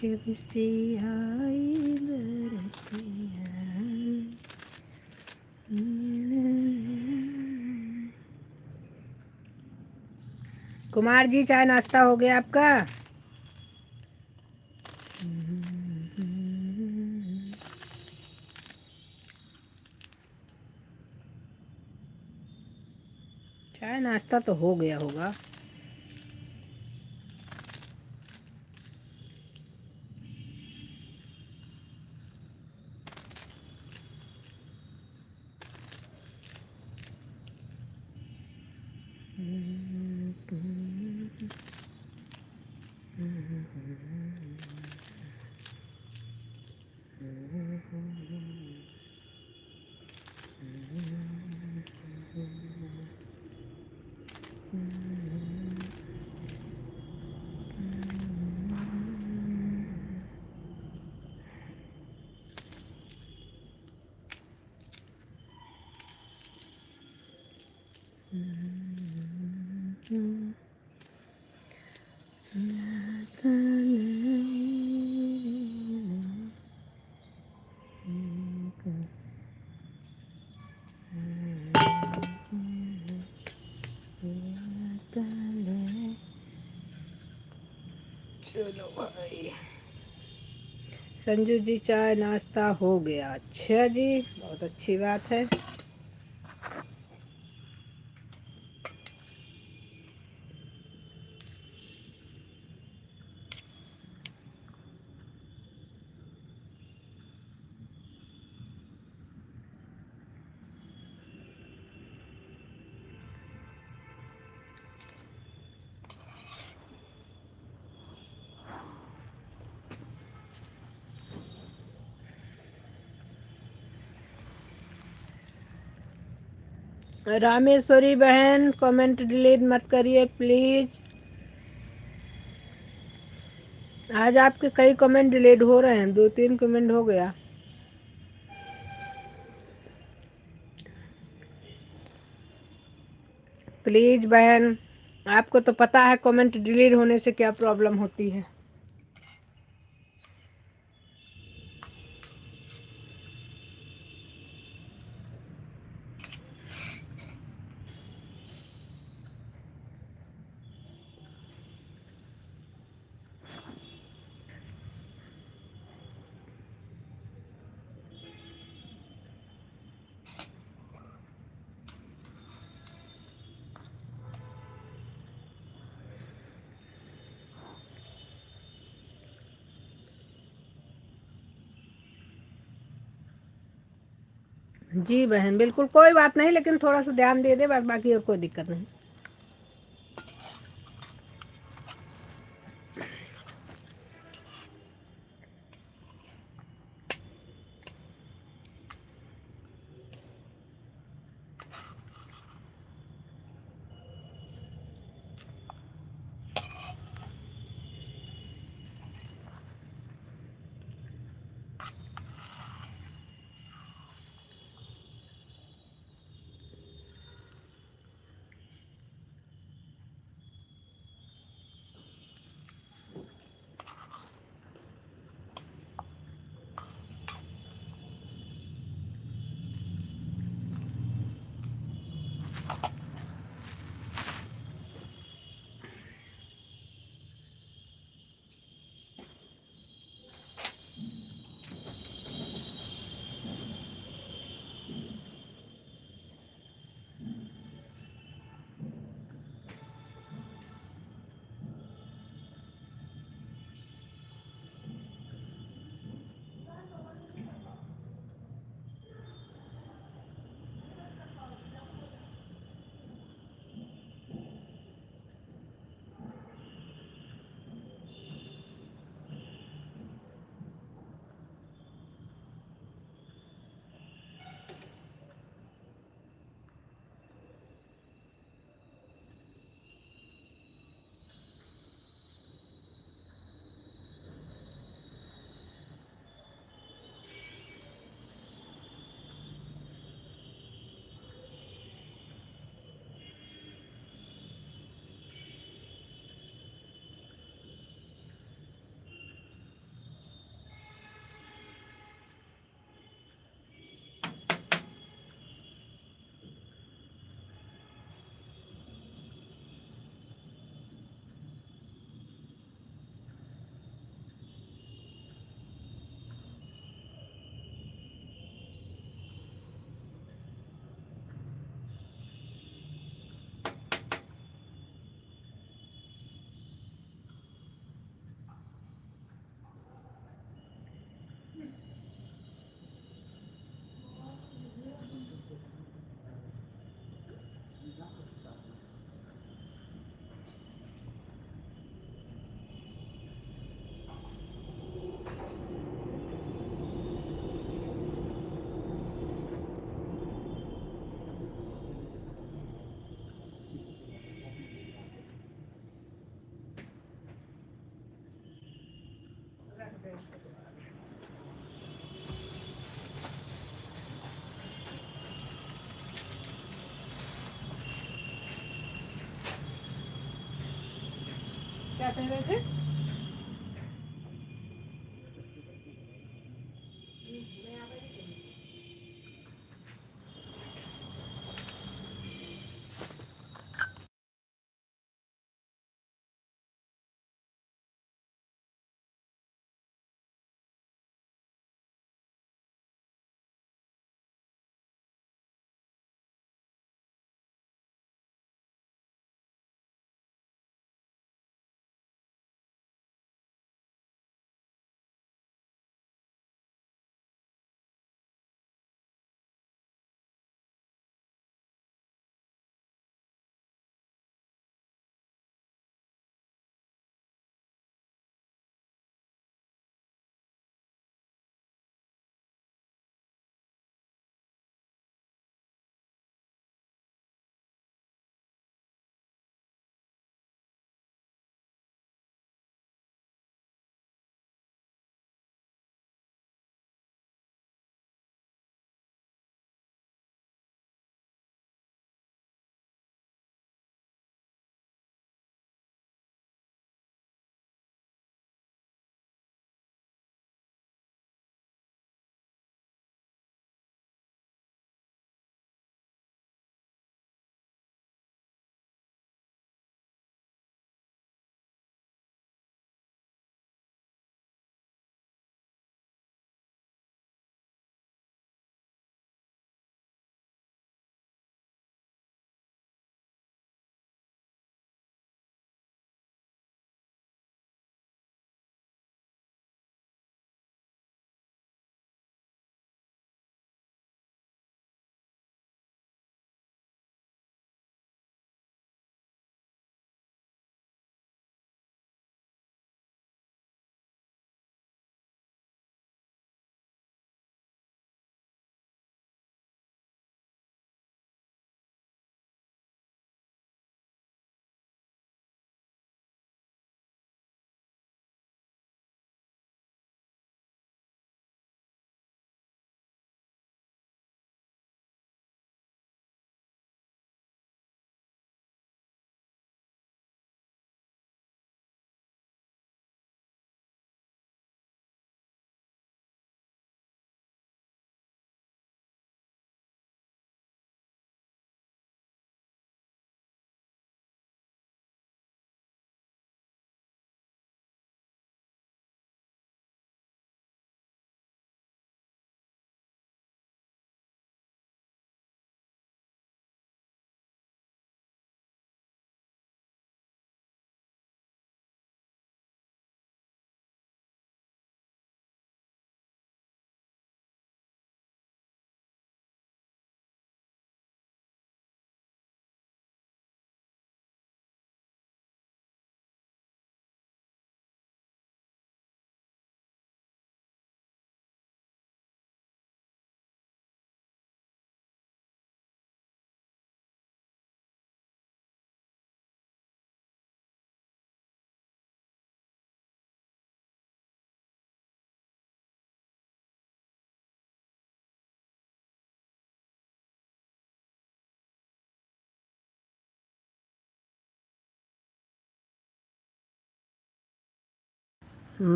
जब से आई बरतियाँ कुमार जी चाय नाश्ता हो गया आपका? चाय नाश्ता तो हो गया होगा। चलो भाई, संजू जी चाय नाश्ता हो गया। अच्छा जी, बहुत अच्छी बात है। रामेश्वरी बहन, कमेंट डिलीट मत करिए प्लीज। आज आपके कई कमेंट डिलीट हो रहे हैं, 2-3 कमेंट हो गया। प्लीज बहन, आपको तो पता है कमेंट डिलीट होने से क्या प्रॉब्लम होती है। जी बहन, बिल्कुल कोई बात नहीं, लेकिन थोड़ा सा ध्यान दे दे बस, बाकी और कोई दिक्कत नहीं। क्या कह रहे थे?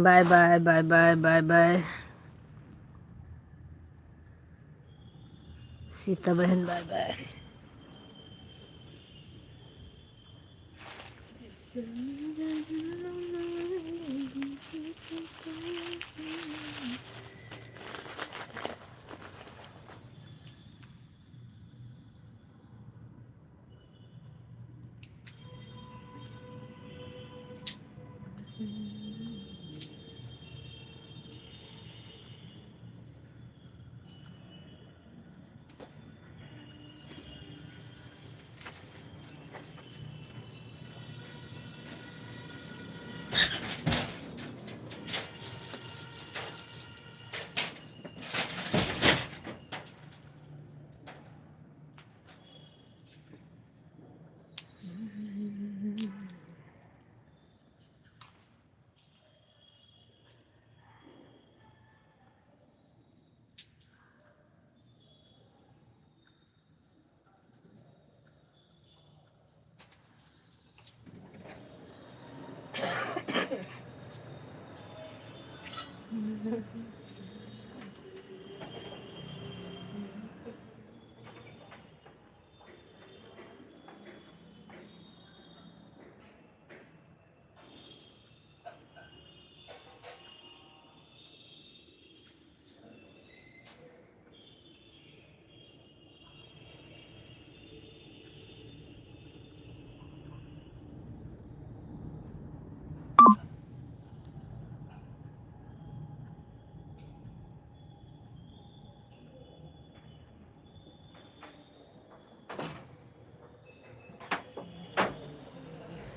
Bye bye bye bye bye bye. Sita बहन बाय बाय।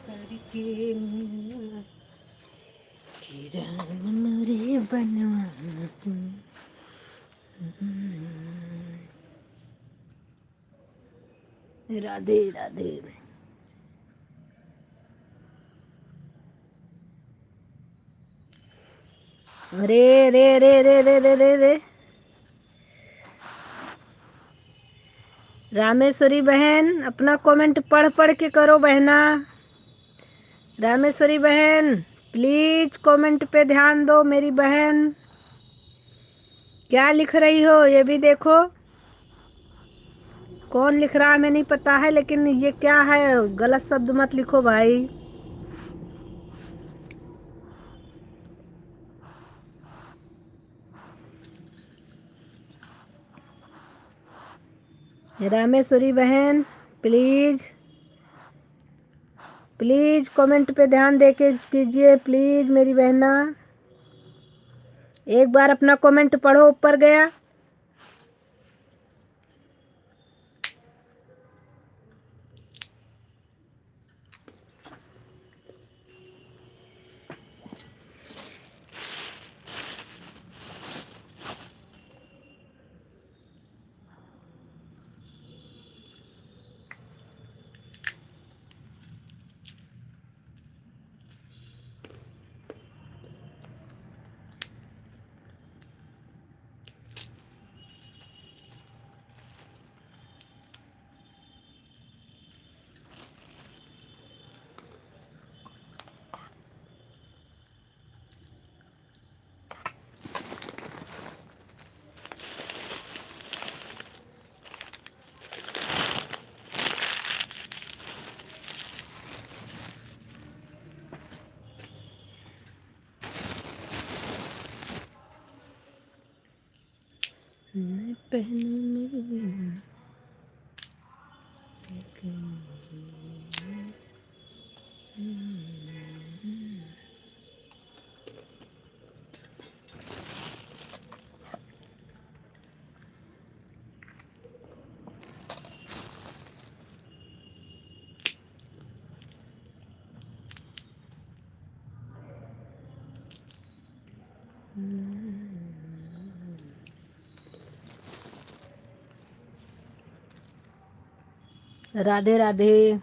करके मिला कि राम मोरे बनवा। राधे राधे। अरे रे रे रे रे रे रे रे रामेश्वरी बहन, अपना कमेंट पढ़ पढ़ के करो बहना। रामेश्वरी बहन प्लीज कमेंट पे ध्यान दो मेरी बहन, क्या लिख रही हो ये भी देखो। कौन लिख रहा है मैं नहीं पता है, लेकिन ये क्या है, गलत शब्द मत लिखो भाई। रामेश्वरी बहन प्लीज प्लीज कमेंट पे ध्यान दे के कीजिए प्लीज मेरी बहना। एक बार अपना कमेंट पढ़ो ऊपर गया। मैं पहनूं मेरी बहन। राधे राधे।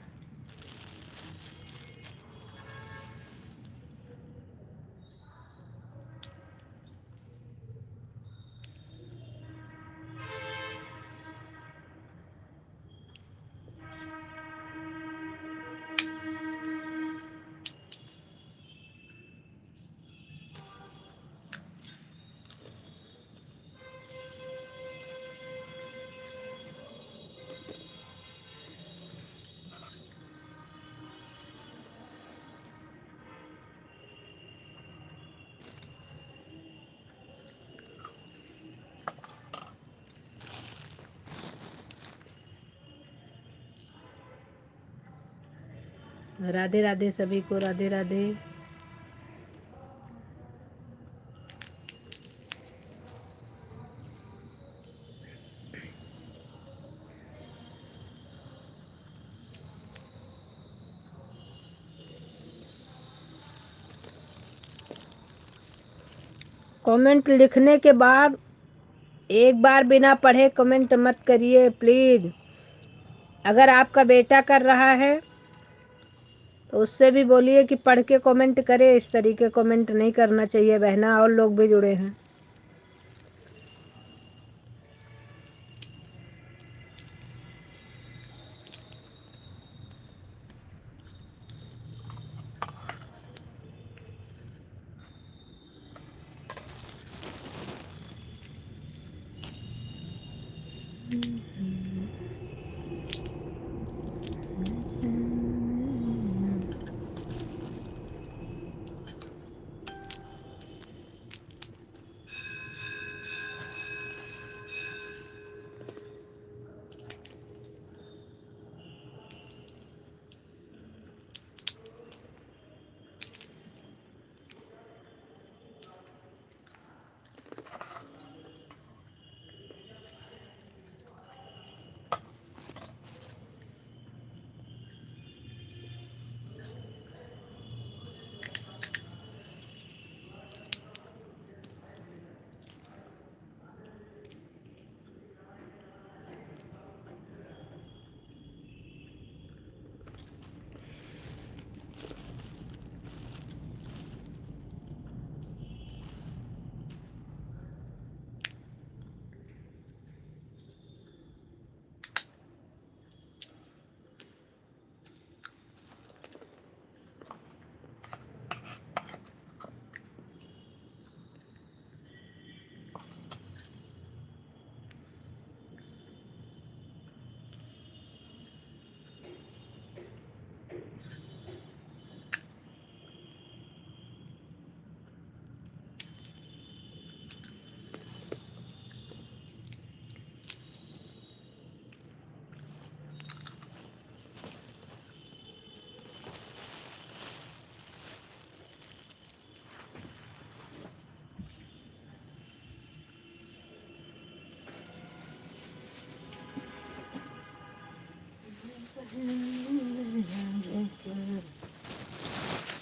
राधे राधे सभी को, राधे राधे। कमेंट लिखने के बाद एक बार बिना पढ़े कमेंट मत करिए प्लीज। अगर आपका बेटा कर रहा है तो उससे भी बोलिए कि पढ़ के कमेंट करे, इस तरीके कमेंट नहीं करना चाहिए बहना। और लोग भी जुड़े हैं।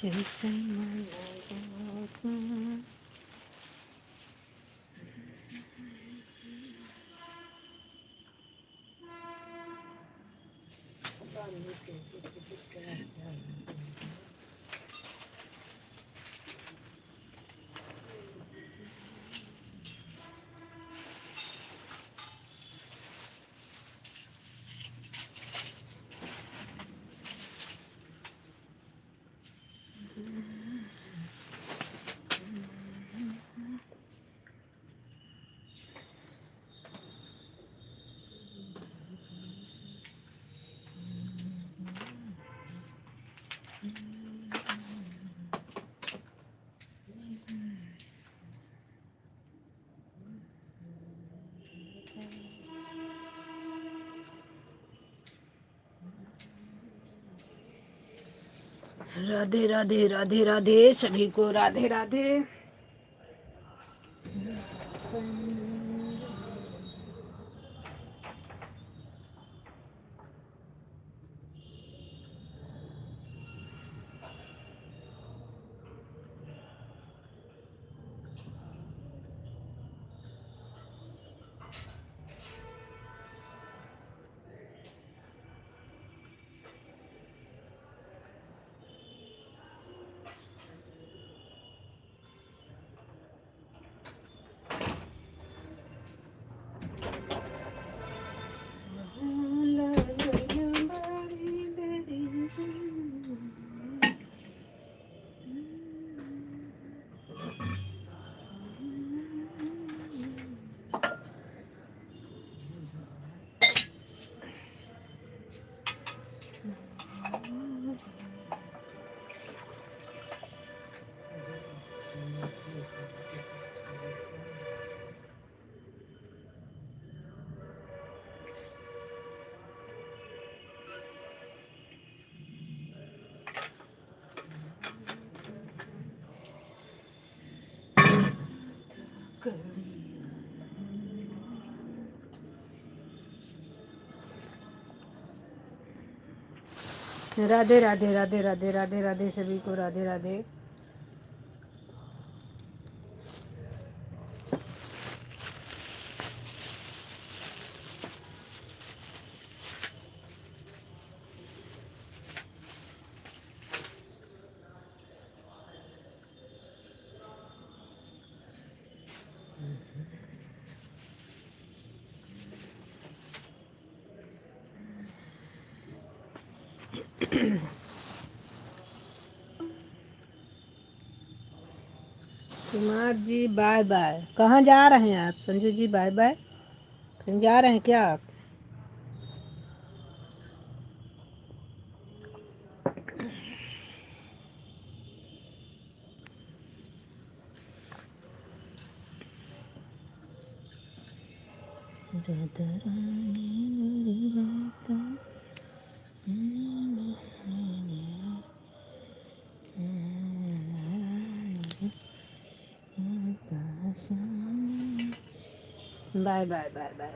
जैसे मन राधे राधे राधे राधे सभी को राधे राधे। राधे राधे राधे राधे राधे राधे सभी को राधे राधे। Kumar ji bye bye. कहाँ जा रहे हैं आप संजू जी? बाय बाय कहीं जा रहे हैं क्या आप? राधा रानी मेरी माता, bye bye bye bye.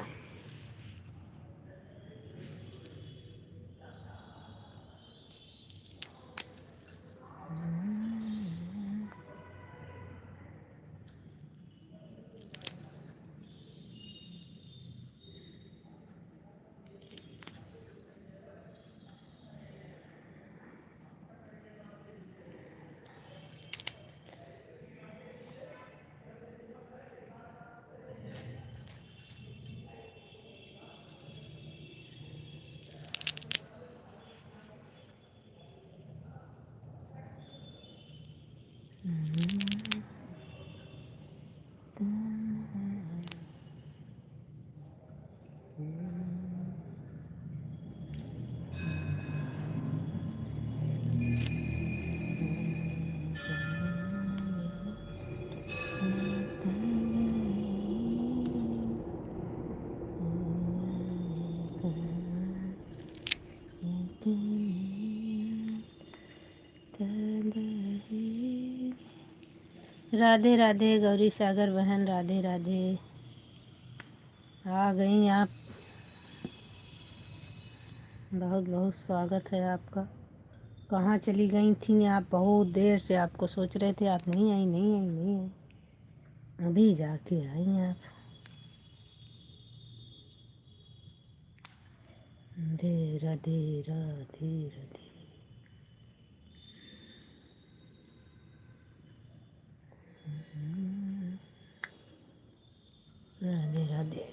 Radhe Radhe Gauri Sagar बहन, राधे राधे। आ गई आप, बहुत बहुत स्वागत है आपका। कहाँ चली गई थी आप? बहुत देर से आपको सोच रहे थे, आप नहीं आई नहीं आई नहीं आई, अभी जाके आई आप। राधे राधे राधे राधे। राधे राधे।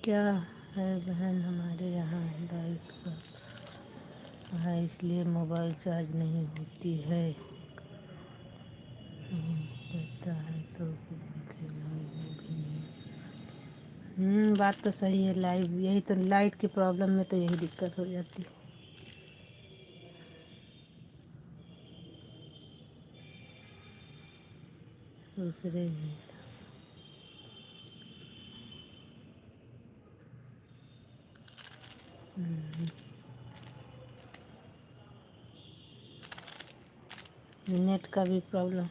क्या है बहन, हमारे यहाँ लाइट का है, इसलिए मोबाइल चार्ज नहीं होती है। रहता है तो किसी के लाइव में भी नहीं। बात तो सही है। लाइव, यही तो लाइट की प्रॉब्लम में तो यही दिक्कत हो जाती है। दूसरे नहीं था। नेट का भी प्रॉब्लम।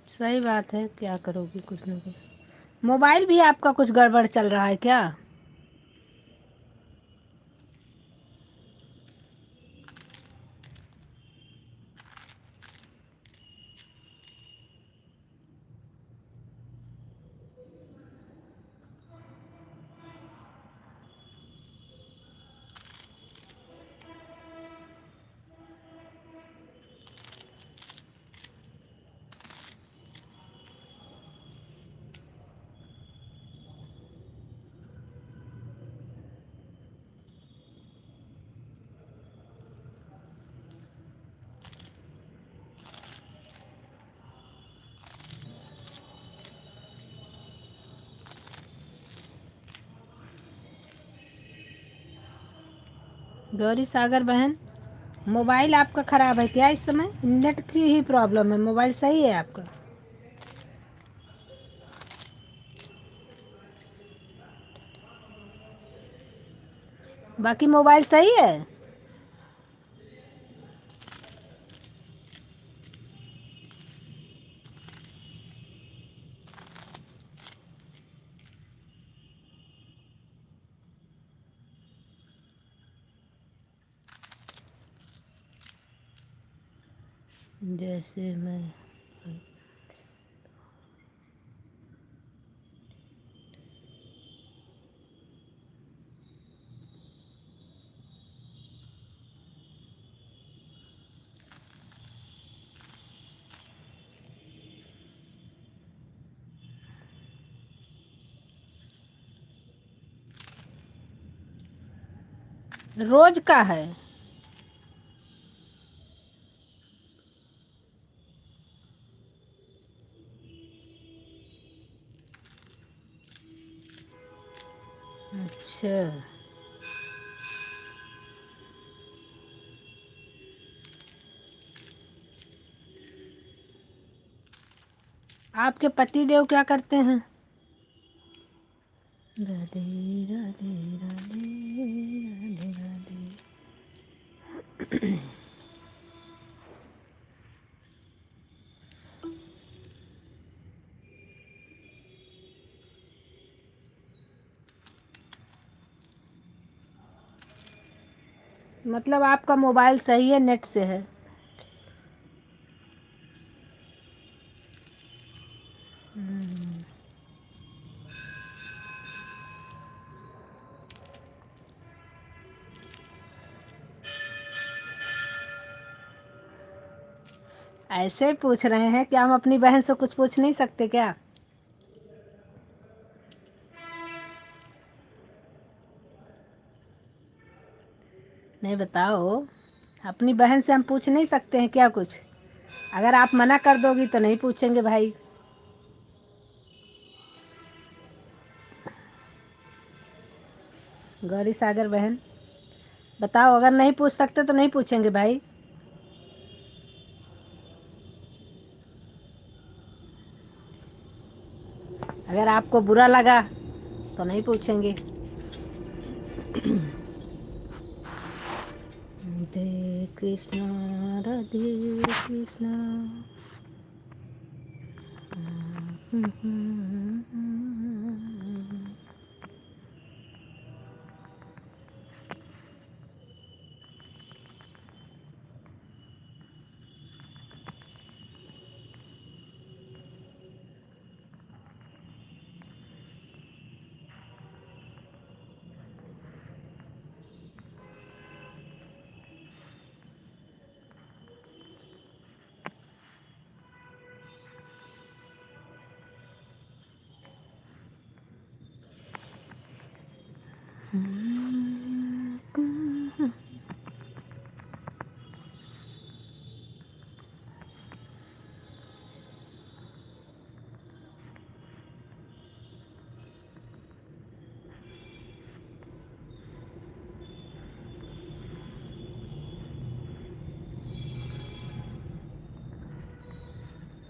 सही बात है, क्या करोगी, कुछ ना कुछ। मोबाइल भी आपका कुछ गड़बड़ चल रहा है क्या? गौरी सागर बहन, मोबाइल आपका ख़राब है क्या इस समय? नेट की ही प्रॉब्लम है, मोबाइल सही है आपका? बाकी मोबाइल सही है? जैसे मैं रोज का है। अच्छा, आपके पति देव क्या करते हैं? राधे राधे राधे राधे राधे। मतलब आपका मोबाइल सही है, नेट से है? ऐसे ही पूछ रहे हैं कि हम अपनी बहन से कुछ पूछ नहीं सकते क्या? नहीं, बताओ, अपनी बहन से हम पूछ नहीं सकते हैं क्या कुछ? अगर आप मना कर दोगी तो नहीं पूछेंगे भाई। गौरी सागर बहन, बताओ, अगर नहीं पूछ सकते तो नहीं पूछेंगे भाई। अगर आपको बुरा लगा तो नहीं पूछेंगे। राधे कृष्णा राधे कृष्णा।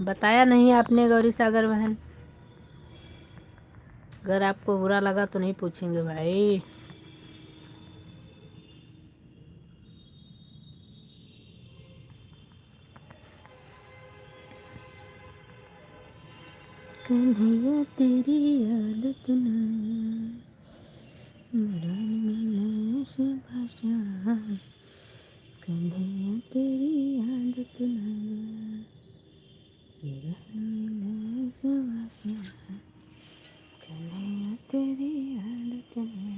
बताया नहीं आपने गौरी सागर बहन। अगर आपको बुरा लगा तो नहीं पूछेंगे भाई। कन्हैया तेरी आदत ना मेरा मिला सुभाषा। कन्हैया तेरी आदत ना मेरा मिला सुभाषा। कन्हैया तेरी आदत ना।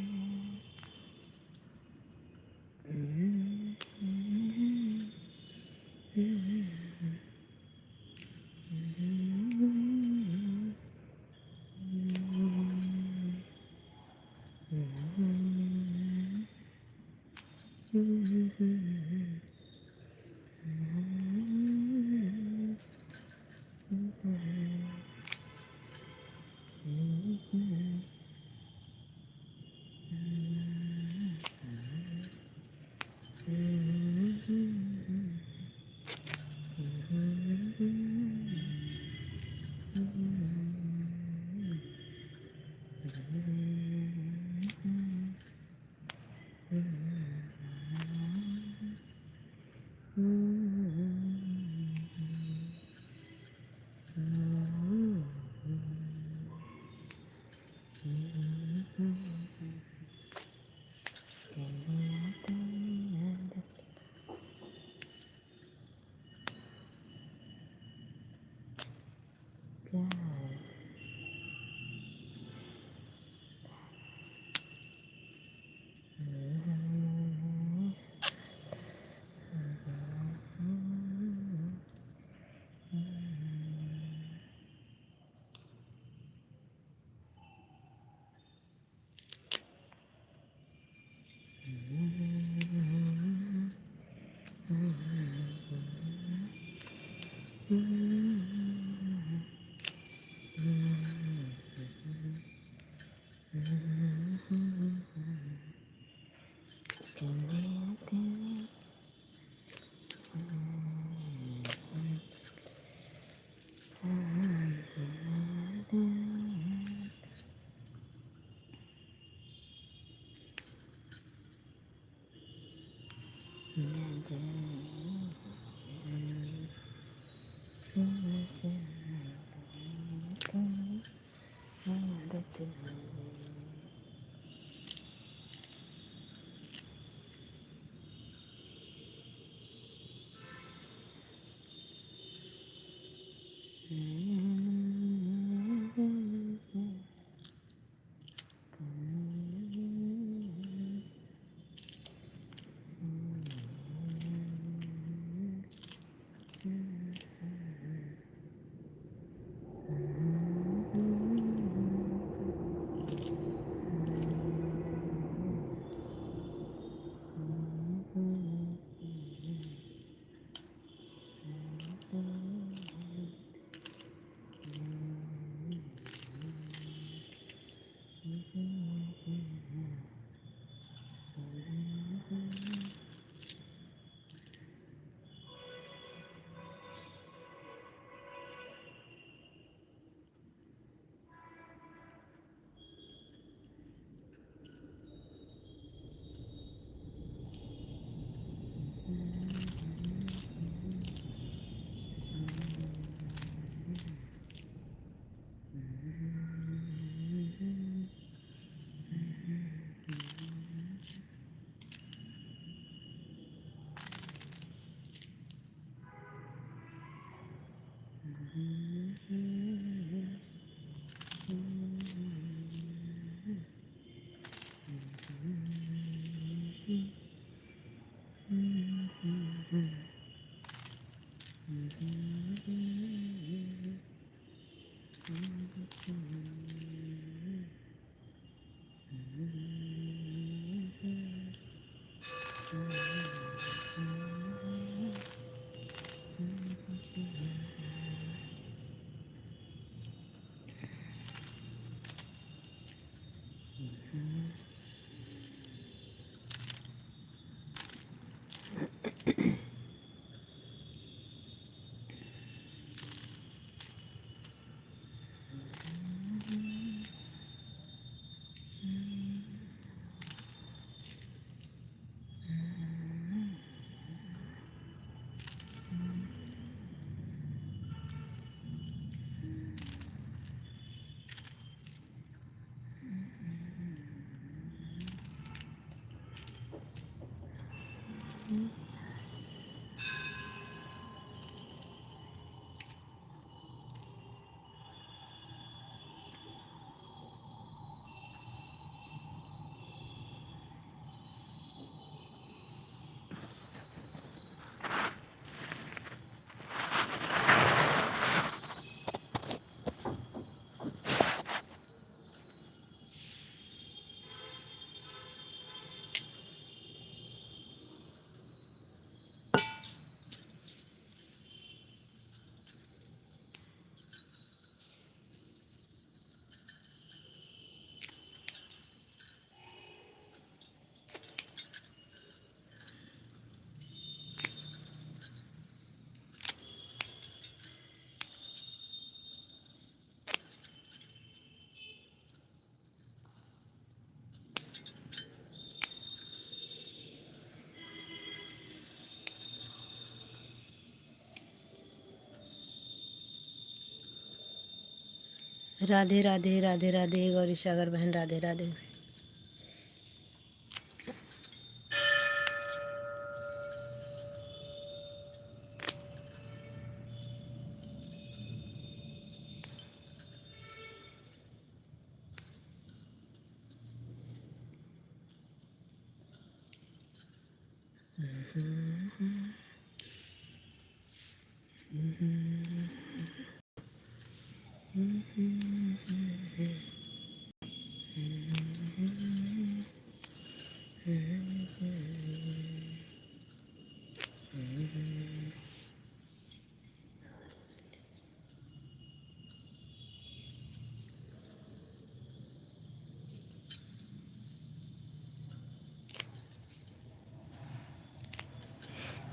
राधे राधे राधे राधे गौरी सागर बहन, राधे राधे।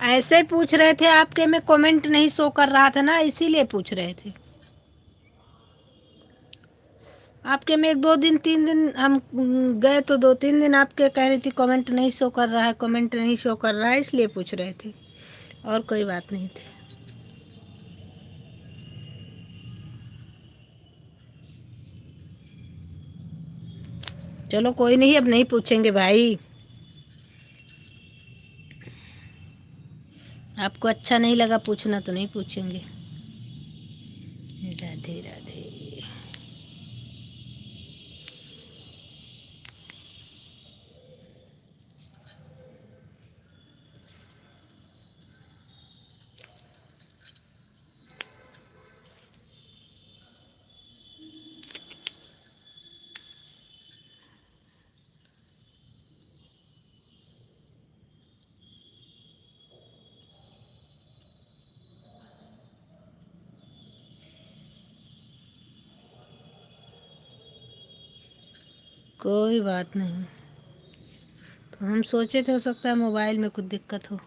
ऐसे पूछ रहे थे आपके में कमेंट नहीं शो कर रहा था ना, इसीलिए पूछ रहे थे। आपके में 1 2 दिन 3 दिन हम गए तो 2 3 दिन आपके कह रही थी कमेंट नहीं शो कर रहा है, कमेंट नहीं शो कर रहा है, इसलिए पूछ रहे थे, और कोई बात नहीं थी। चलो कोई नहीं, अब नहीं पूछेंगे भाई। आपको अच्छा नहीं लगा पूछना तो नहीं पूछेंगे। राधे राधे। कोई बात नहीं, तो हम सोचे थे हो सकता है मोबाइल में कुछ दिक्कत हो।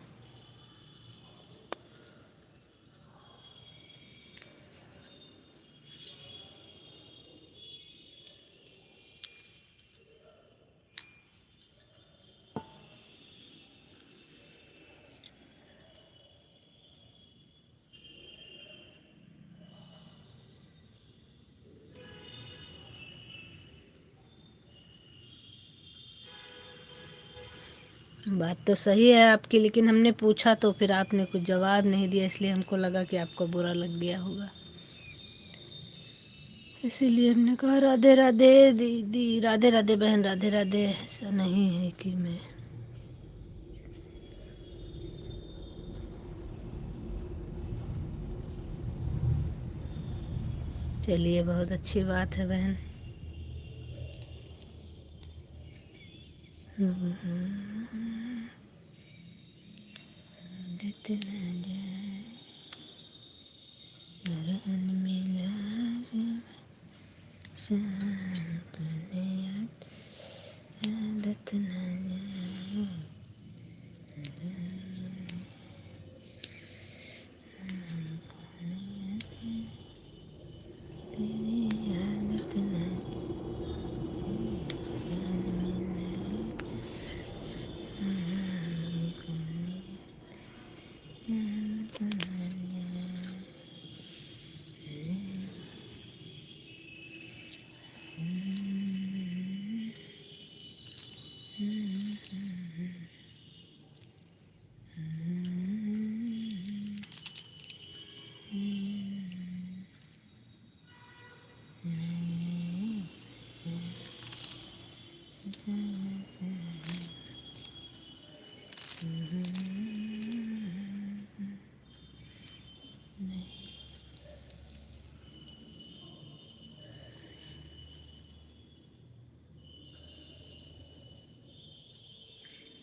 बात तो सही है आपकी, लेकिन हमने पूछा तो फिर आपने कुछ जवाब नहीं दिया, इसलिए हमको लगा कि आपको बुरा लग गया होगा, इसीलिए हमने कहा राधे राधे दीदी, राधे राधे बहन, राधे राधे। ऐसा नहीं है कि मैं, चलिए बहुत अच्छी बात है बहन। देते न जाए मरण मिला आदत न जाए। तेरी आदत न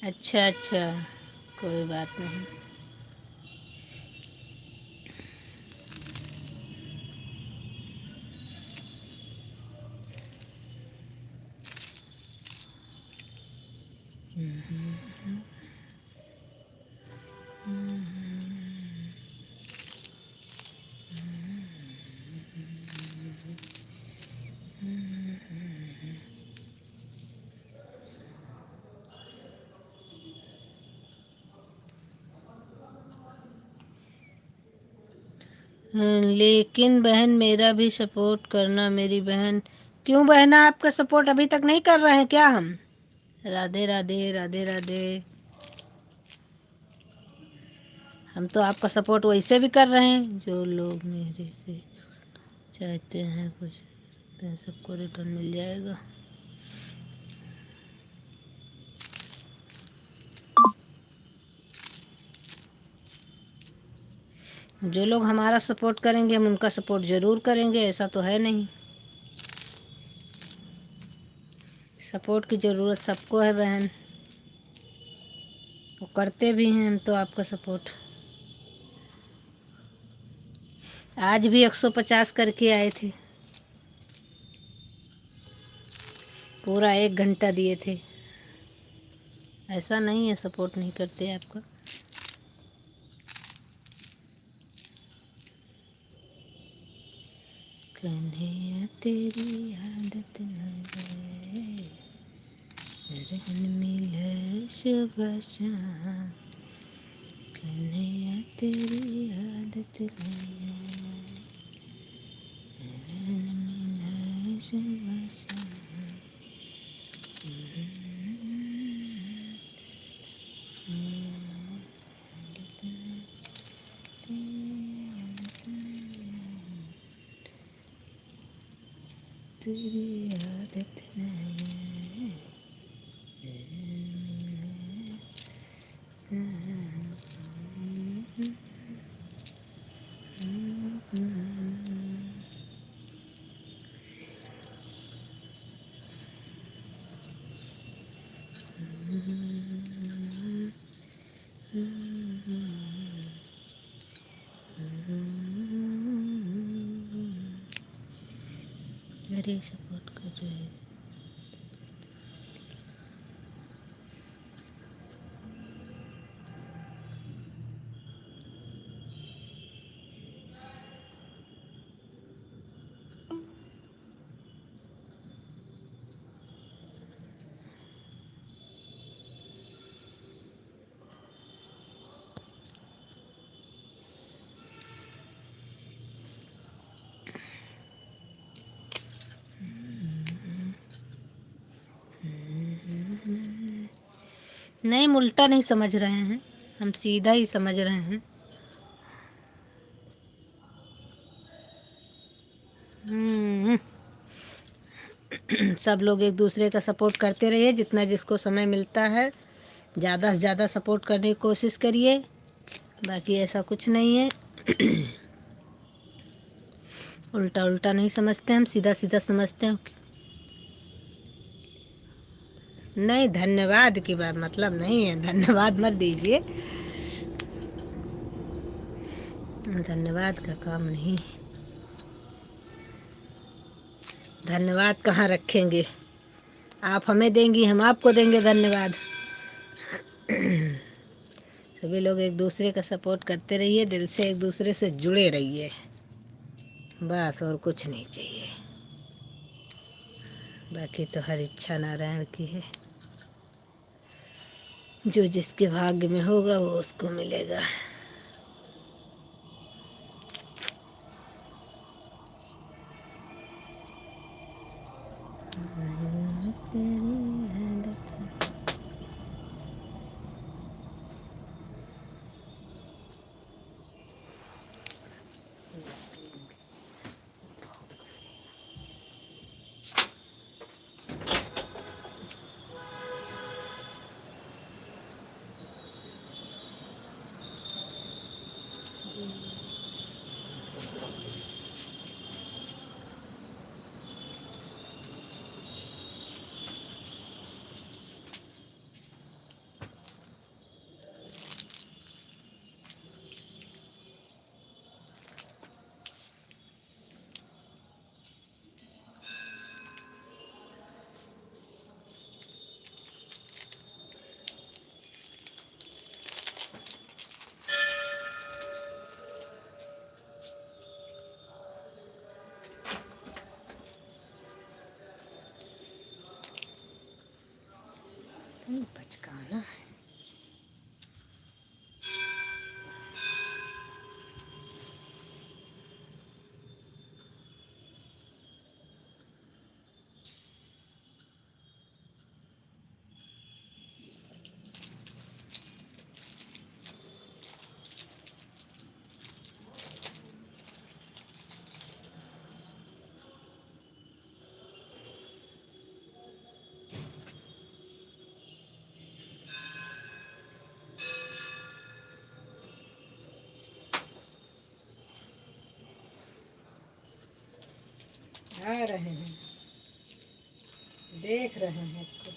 अच्छा अच्छा, कोई बात नहीं। लेकिन बहन मेरा भी सपोर्ट करना, मेरी बहन। क्यों बहना, आपका सपोर्ट अभी तक नहीं कर रहे हैं क्या हम? राधे राधे, राधे राधे। हम तो आपका सपोर्ट वैसे भी कर रहे हैं, जो लोग मेरे से चाहते हैं कुछ तो सबको रिटर्न मिल जाएगा। जो लोग हमारा सपोर्ट करेंगे हम उनका सपोर्ट ज़रूर करेंगे, ऐसा तो है नहीं। सपोर्ट की ज़रूरत सबको है बहन, वो करते भी हैं हम तो आपका सपोर्ट। आज भी 150 करके आए थे, पूरा 1 घंटा दिए थे। ऐसा नहीं है सपोर्ट नहीं करते आपका। कन्हैया तेरी आदत मिले सुबह शाम, कन्हैया तेरी आदत नहीं है, मिले सुबह शाम। तेरी आदत नहीं अरे सपोर्ट कर रहे हैं। नहीं, हम उल्टा नहीं समझ रहे हैं, हम सीधा ही समझ रहे हैं। सब लोग एक दूसरे का सपोर्ट करते रहिए, जितना जिसको समय मिलता है ज़्यादा से ज़्यादा सपोर्ट करने की कोशिश करिए, बाकी ऐसा कुछ नहीं है। उल्टा उल्टा नहीं समझते, हम सीधा सीधा समझते हैं। नहीं, धन्यवाद की बात मतलब नहीं है, धन्यवाद मत दीजिए, धन्यवाद का काम नहीं। धन्यवाद कहाँ रखेंगे, आप हमें देंगी, हम आपको देंगे धन्यवाद। सभी लोग एक दूसरे का सपोर्ट करते रहिए, दिल से एक दूसरे से जुड़े रहिए, बस और कुछ नहीं चाहिए। बाकी तो हर इच्छा नारायण की है, जो जिसके भाग्य में होगा वो उसको मिलेगा। बचकाना है। आ रहे हैं, देख रहे हैं इसको।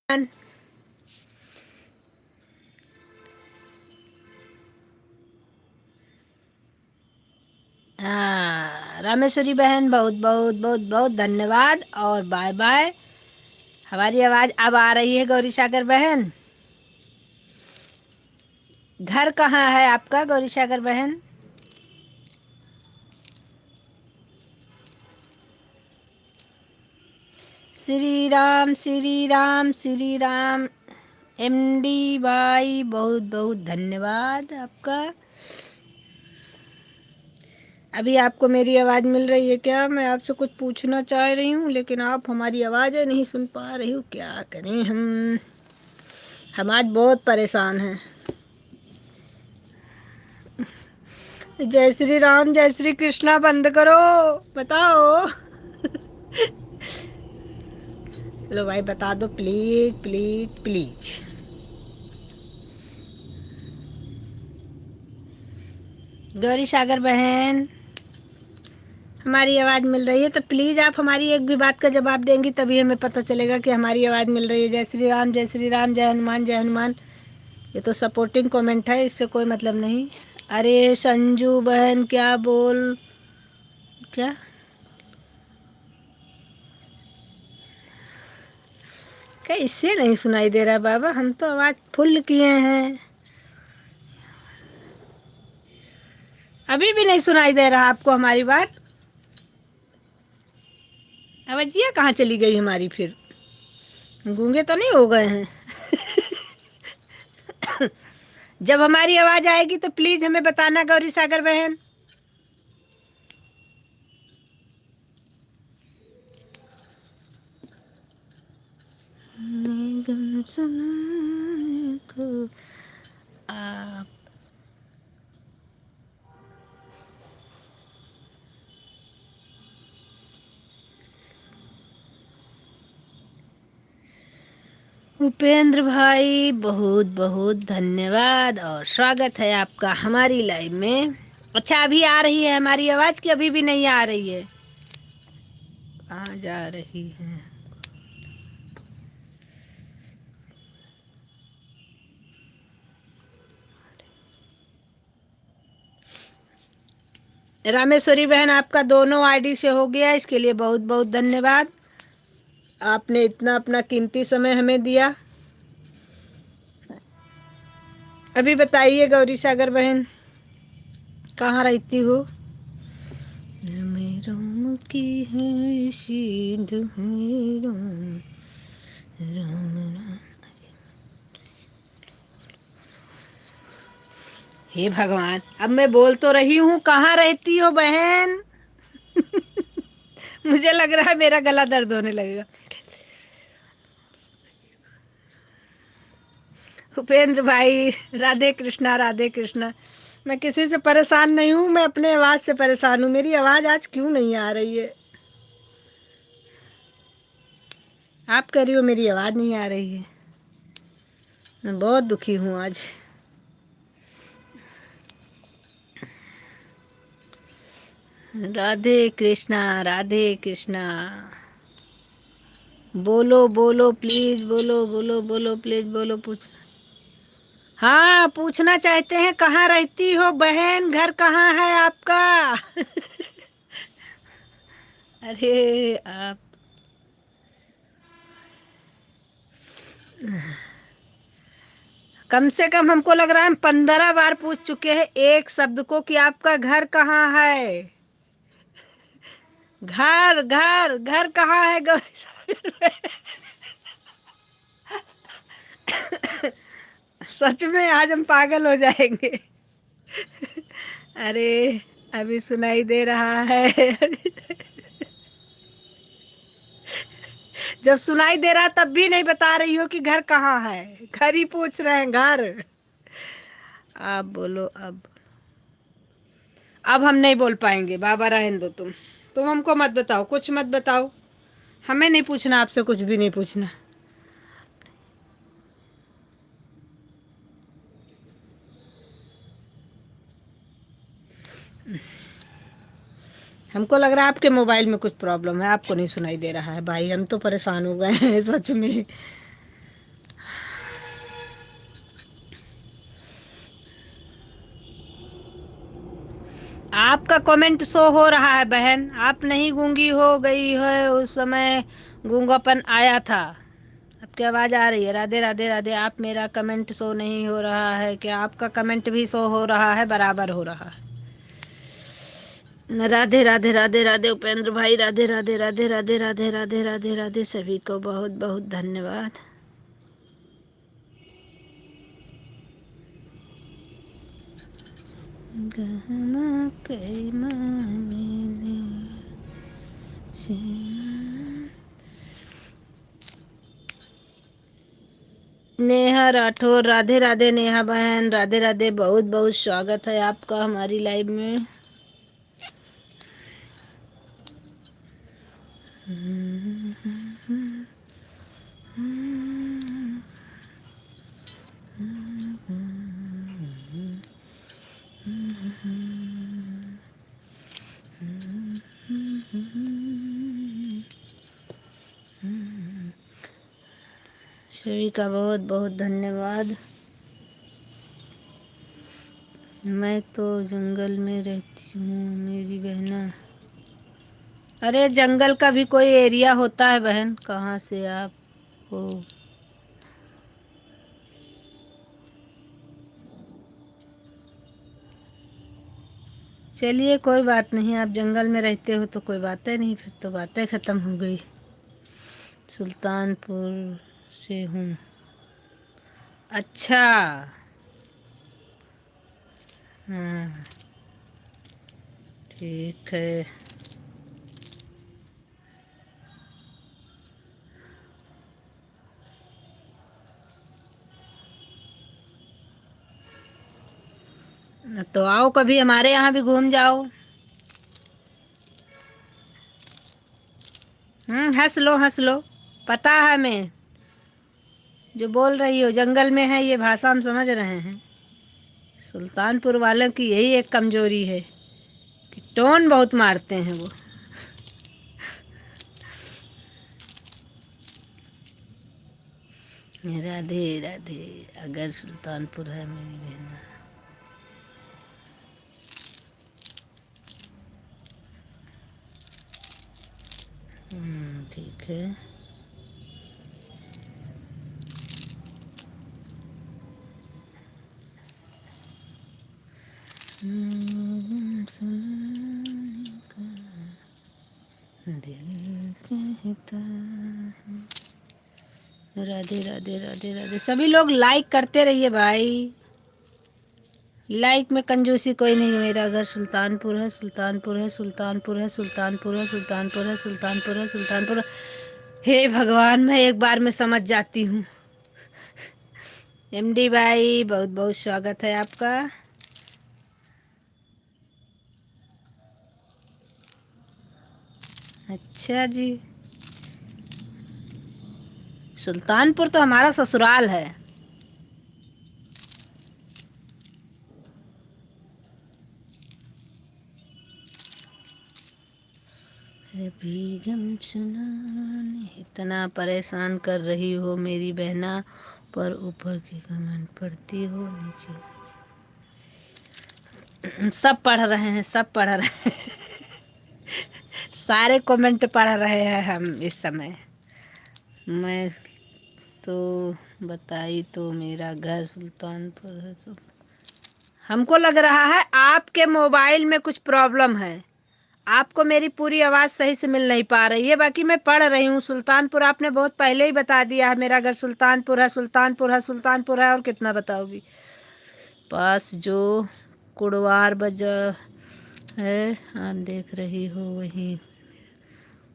हाँ रामेश्वरी बहन, बहुत बहुत बहुत बहुत धन्यवाद और बाय बाय। हमारी आवाज़ अब आ रही है गौरी सागर बहन। घर कहाँ है आपका गौरी सागर बहन? श्री राम श्री राम श्री राम। एमडी भाई बहुत बहुत धन्यवाद आपका। अभी आपको मेरी आवाज़ मिल रही है क्या? मैं आपसे कुछ पूछना चाह रही हूँ लेकिन आप हमारी आवाज़ें नहीं सुन पा रही हो, क्या करें हम आज बहुत परेशान हैं। जय श्री राम जय श्री कृष्णा बंद करो, बताओ। चलो भाई बता दो please please please. Gauri Sagar बहन हमारी आवाज़ मिल रही है तो प्लीज़ आप हमारी एक भी बात का जवाब देंगी तभी हमें पता चलेगा कि हमारी आवाज़ मिल रही है। जय श्री राम जय श्री राम, जय हनुमान जय हनुमान। ये तो सपोर्टिंग कमेंट है, इससे कोई मतलब नहीं। अरे संजू बहन क्या बोल, क्या कैसे नहीं सुनाई दे रहा बाबा? हम तो आवाज़ फुल किए हैं, अभी भी नहीं सुनाई दे रहा आपको हमारी बात? आवाज़िया कहाँ चली गई हमारी? फिर गूंगे तो नहीं हो गए हैं? जब हमारी आवाज़ आएगी तो प्लीज़ हमें बताना गौरी सागर बहन। गम सुनाने को आप उपेंद्र भाई बहुत बहुत धन्यवाद और स्वागत है आपका हमारी लाइव में। अच्छा अभी आ रही है हमारी आवाज़ कि अभी भी नहीं आ रही है? कहाँ जा रही है? रामेश्वरी बहन आपका दोनों आईडी से हो गया, इसके लिए बहुत बहुत धन्यवाद। आपने इतना अपना कीमती समय हमें दिया। अभी बताइए गौरी सागर बहन कहाँ रहती हो? राम की है सिद्ध है राम राम राम। हे भगवान, अब मैं बोल तो रही हूँ, कहाँ रहती हो बहन? मुझे लग रहा है मेरा गला दर्द होने लगेगा। उपेंद्र भाई राधे कृष्णा राधे कृष्णा। मैं किसी से परेशान नहीं हूँ, मैं अपने आवाज़ से परेशान हूँ। मेरी आवाज़ आज क्यों नहीं आ रही है? आप कह रही हो मेरी आवाज़ नहीं आ रही है। मैं बहुत दुखी हूँ आज। राधे कृष्णा राधे कृष्णा। बोलो बोलो प्लीज, बोलो बोलो बोलो प्लीज बोलो। पूछ हाँ पूछना चाहते हैं कहाँ रहती हो बहन, घर कहाँ है आपका? अरे आप कम से कम हमको लग रहा है हम 15 बार पूछ चुके हैं एक शब्द को कि आपका घर कहाँ है। घर घर घर कहाँ है गौरी सागर में? सच में आज हम पागल हो जाएंगे। अरे अभी सुनाई दे रहा है। जब सुनाई दे रहा तब भी नहीं बता रही हो कि घर कहाँ है। घर ही पूछ रहे हैं, घर। आप बोलो अब हम नहीं बोल पाएंगे बाबा, रहने दो। तुम हमको मत बताओ, कुछ मत बताओ। हमें नहीं पूछना आपसे, कुछ भी नहीं पूछना। हमको लग रहा है आपके मोबाइल में कुछ प्रॉब्लम है, आपको नहीं सुनाई दे रहा है। भाई हम तो परेशान हो गए हैं सच में। आपका कमेंट शो हो रहा है बहन, आप नहीं गूंगी हो गई है, उस समय गूंगापन आया था। आपकी आवाज आ रही है। राधे राधे राधे। आप मेरा कमेंट शो नहीं हो रहा है क्या? आपका कमेंट भी शो हो रहा है, बराबर हो रहा है। राधे राधे राधे राधे उपेंद्र भाई, राधे राधे राधे राधे राधे राधे राधे राधे। सभी को बहुत बहुत धन्यवाद। गहमा के माने नेहा राठौर, राधे राधे नेहा बहन, राधे राधे। बहुत बहुत स्वागत है आपका हमारी लाइव में। सभी का बहुत बहुत धन्यवाद। मैं तो जंगल में रहती हूँ मेरी बहना। अरे जंगल का भी कोई एरिया होता है बहन, कहाँ से आप हो? चलिए कोई बात नहीं, आप जंगल में रहते हो तो कोई बातें नहीं, फिर तो बातें ख़त्म हो गई। सुल्तानपुर से हूँ। अच्छा। हाँ ठीक है। तो आओ कभी हमारे यहाँ भी घूम जाओ। हंस लो हंस लो। पता है मैं जो बोल रही हो, जंगल में है ये भाषा हम समझ रहे हैं। सुल्तानपुर वालों की यही एक कमजोरी है कि टोन बहुत मारते हैं वो। राधे राधे। अगर सुल्तानपुर है मेरी बहन। ठीक है। दिल चाहता है। राधे राधे राधे राधे। सभी लोग लाइक करते रहिए भाई, लाइक में कंजूसी कोई नहीं है। मेरा घर सुल्तानपुर है, सुल्तानपुर है, सुल्तानपुर है, सुल्तानपुर है, सुल्तानपुर है, सुल्तानपुर है, सुल्तानपुर। हे भगवान, मैं एक बार में समझ जाती हूँ। एमडी भाई बहुत बहुत स्वागत है आपका। अच्छा जी। सुल्तानपुर तो हमारा ससुराल है। अभी गम सुनाने इतना परेशान कर रही हो मेरी बहना, पर ऊपर की कमेंट पढ़ती हो नीचे। सब पढ़ रहे हैं, सब पढ़ रहे हैं। सारे कमेंट पढ़ रहे हैं हम इस समय। मैं तो बताई तो मेरा घर सुल्तानपुर है। तो हमको लग रहा है आपके मोबाइल में कुछ प्रॉब्लम है, आपको मेरी पूरी आवाज़ सही से मिल नहीं पा रही है। बाकी मैं पढ़ रही हूँ सुल्तानपुर, आपने बहुत पहले ही बता दिया है मेरा घर सुल्तानपुर है, सुल्तानपुर है, सुल्तानपुर है। और कितना बताओगी? पास जो कुड़वार बजा है आप देख रही हो वही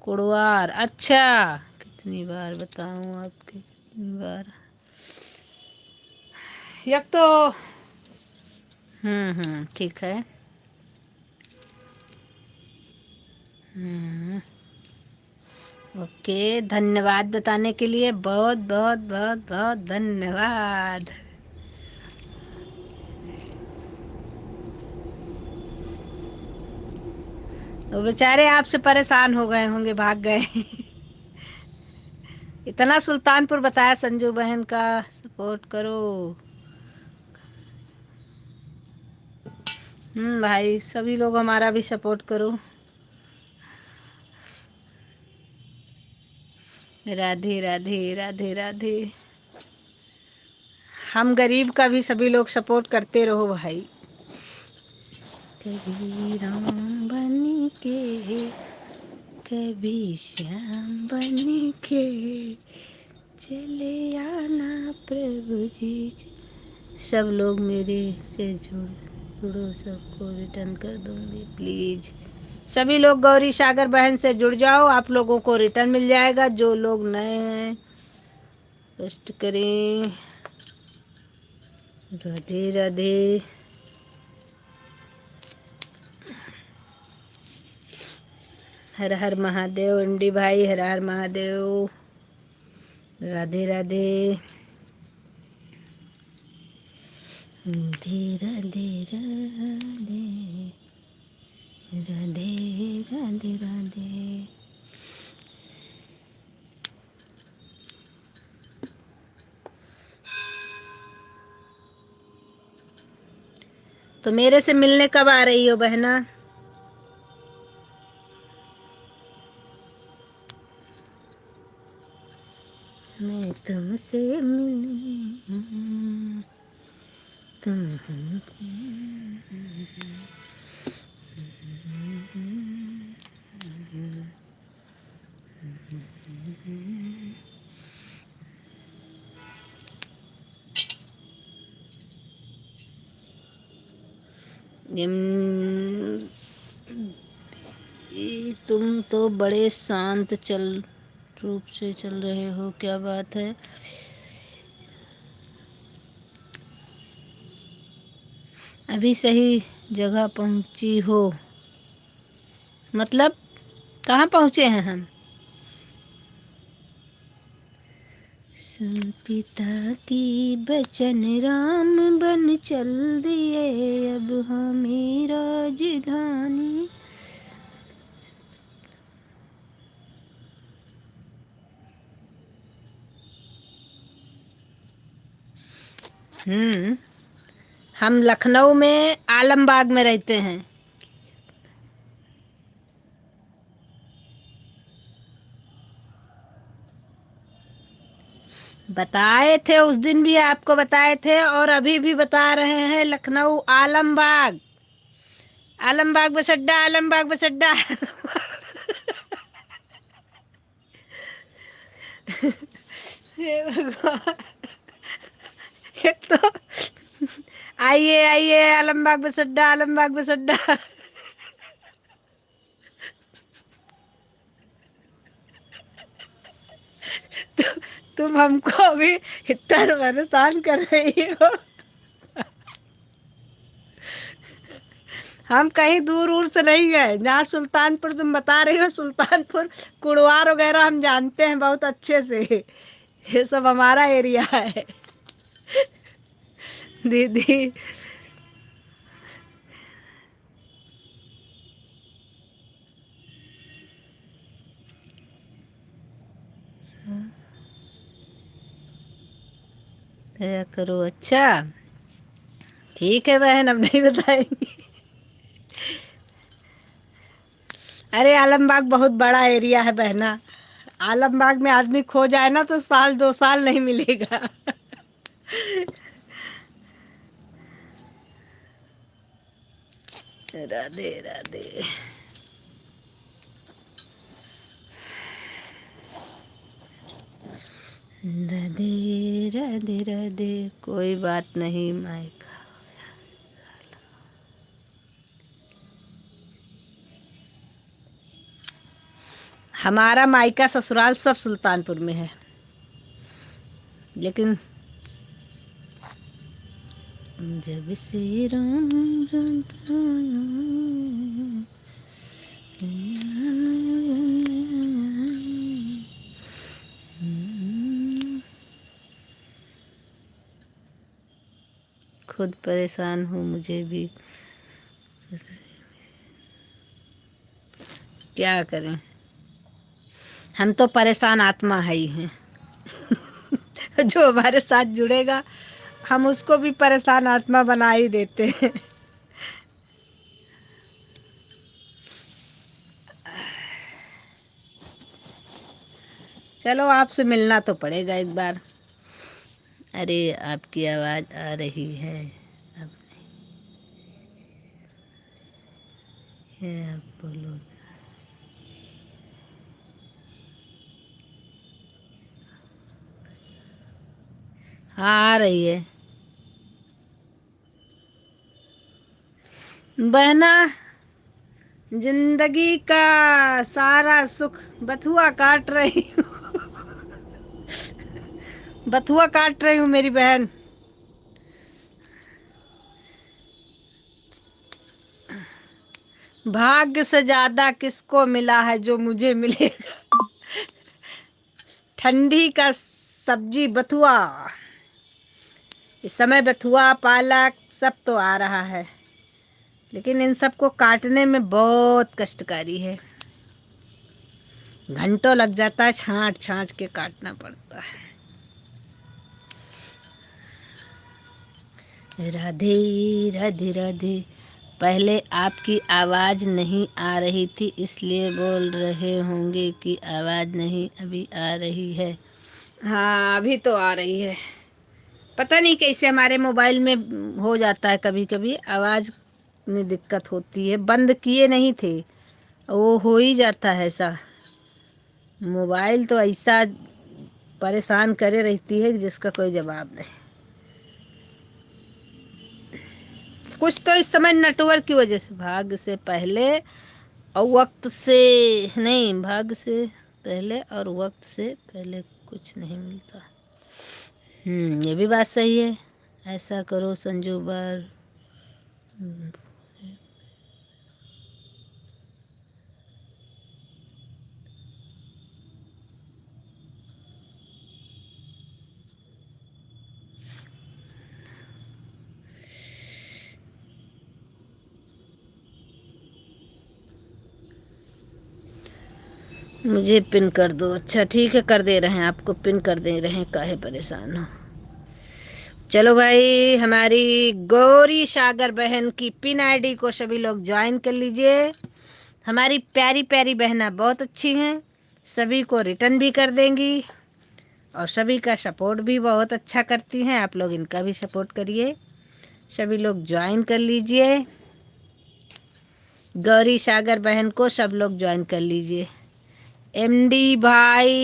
कुड़वार। अच्छा, कितनी बार बताऊँ आपके, कितनी बार? एक तो ठीक है। ओके, धन्यवाद बताने के लिए, बहुत बहुत बहुत बहुत धन्यवाद। तो बेचारे आपसे परेशान हो गए होंगे, भाग गए। इतना सुल्तानपुर बताया। संजू बहन का सपोर्ट करो। भाई सभी लोग हमारा भी सपोर्ट करो। राधे राधे राधे राधे। हम गरीब का भी सभी लोग सपोर्ट करते रहो भाई। कभी राम बन के, कभी श्याम बन के चले आना प्रभु जी। सब लोग मेरे से जुड़ो, सबको रिटर्न कर दूंगी प्लीज। सभी लोग गौरी सागर बहन से जुड़ जाओ, आप लोगों को रिटर्न मिल जाएगा। जो लोग नए हैं कष्ट करें। राधे राधे। हर हर महादेव। इंडी भाई हर हर महादेव। राधे राधे। राधे राधे राधे राधे राधे राधे। तो मेरे से मिलने कब आ रही हो बहना? मैं तुमसे मिलने तुम तुम तो बड़े शांत रूप से चल रहे हो, क्या बात है? अभी सही जगह पहुंची हो? मतलब कहाँ पहुँचे हैं हम? सुन पिता की बचन राम बन चल दिए, अब हमें राजधानी। हम लखनऊ में आलमबाग में रहते हैं। बताए थे उस दिन भी, आपको बताए थे और अभी भी बता रहे हैं। लखनऊ आलमबाग, आलमबाग बस अड्डा, आलमबाग बस अड्डा। हे भगवान। एक तो आइए आइए आलमबाग बस अड्डा, आलमबाग बस अड्डा। तुम हमको अभी इतना परेशान कर रही हो। हम कहीं दूर दूर से नहीं गए। जहाँ सुल्तानपुर तुम बता रही हो, सुल्तानपुर कुड़वार वगैरह हम जानते हैं बहुत अच्छे से। ये सब हमारा एरिया है दीदी। दया करो। अच्छा ठीक है बहन, अब नहीं बताएंगे। अरे आलमबाग बहुत बड़ा एरिया है बहना। आलमबाग में आदमी खो जाए ना तो साल 2 साल नहीं मिलेगा। राधे राधे। राधे राधे राधे। कोई बात नहीं माइक। हमारा मायका ससुराल सब सुल्तानपुर में है, लेकिन जब से राम खुद परेशान हूँ, मुझे भी क्या करें। हम तो परेशान आत्मा है ही हैं। जो हमारे साथ जुड़ेगा हम उसको भी परेशान आत्मा बना ही देते हैं। चलो आपसे मिलना तो पड़ेगा एक बार। अरे आपकी आवाज़ आ रही है, अब है, आप बोलो। हाँ आ रही है बहना। जिंदगी का सारा सुख बथुआ काट रही हूँ। बथुआ काट रही हूँ मेरी बहन। भाग्य से ज्यादा किसको मिला है जो मुझे मिलेगा। ठंडी का सब्जी बथुआ, इस समय बथुआ पालक सब तो आ रहा है, लेकिन इन सबको काटने में बहुत कष्टकारी है। घंटों लग जाता है, छांट छांट के काटना पड़ता है। राधे राधे राधे। पहले आपकी आवाज़ नहीं आ रही थी, इसलिए बोल रहे होंगे कि आवाज़ नहीं अभी आ रही है। हाँ अभी तो आ रही है। पता नहीं कैसे हमारे मोबाइल में हो जाता है, कभी कभी आवाज़ में दिक्कत होती है। बंद किए नहीं थे, वो हो ही जाता है ऐसा। मोबाइल तो ऐसा परेशान करे रहती है कि जिसका कोई जवाब नहीं। कुछ तो इस समय नेटवर्क की वजह से, भाग्य से पहले और वक्त से नहीं, भाग्य से पहले और वक्त से पहले कुछ नहीं मिलता। ये भी बात सही है। ऐसा करो संजू बार। मुझे पिन कर दो। अच्छा ठीक है, कर दे रहे हैं, आपको पिन कर दे रहे हैं, काहे परेशान हो। चलो भाई, हमारी गौरी सागर बहन की पिन आईडी को सभी लोग ज्वाइन कर लीजिए। हमारी प्यारी प्यारी बहना बहुत अच्छी हैं, सभी को रिटर्न भी कर देंगी और सभी का सपोर्ट भी बहुत अच्छा करती हैं। आप लोग इनका भी सपोर्ट करिए, सभी लोग ज्वाइन कर लीजिए। गौरी सागर बहन को सब लोग ज्वाइन कर लीजिए। एमडी भाई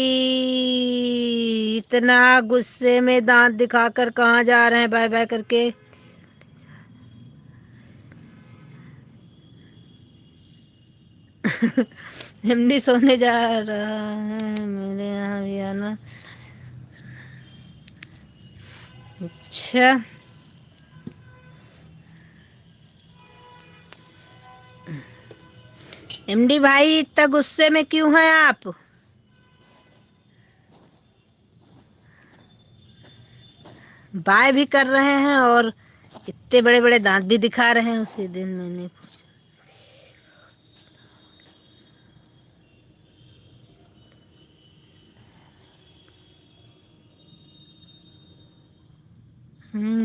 इतना गुस्से में दांत दिखाकर कहाँ जा रहे हैं बाय बाय करके। एमडी सोने जा रहा है, मेरे यहाँ भी आना। अच्छा एमडी भाई इतना गुस्से में क्यों हैं आप? बाय भी कर रहे हैं और इतने बड़े बड़े दांत भी दिखा रहे हैं। उसी दिन मैंने पूछा।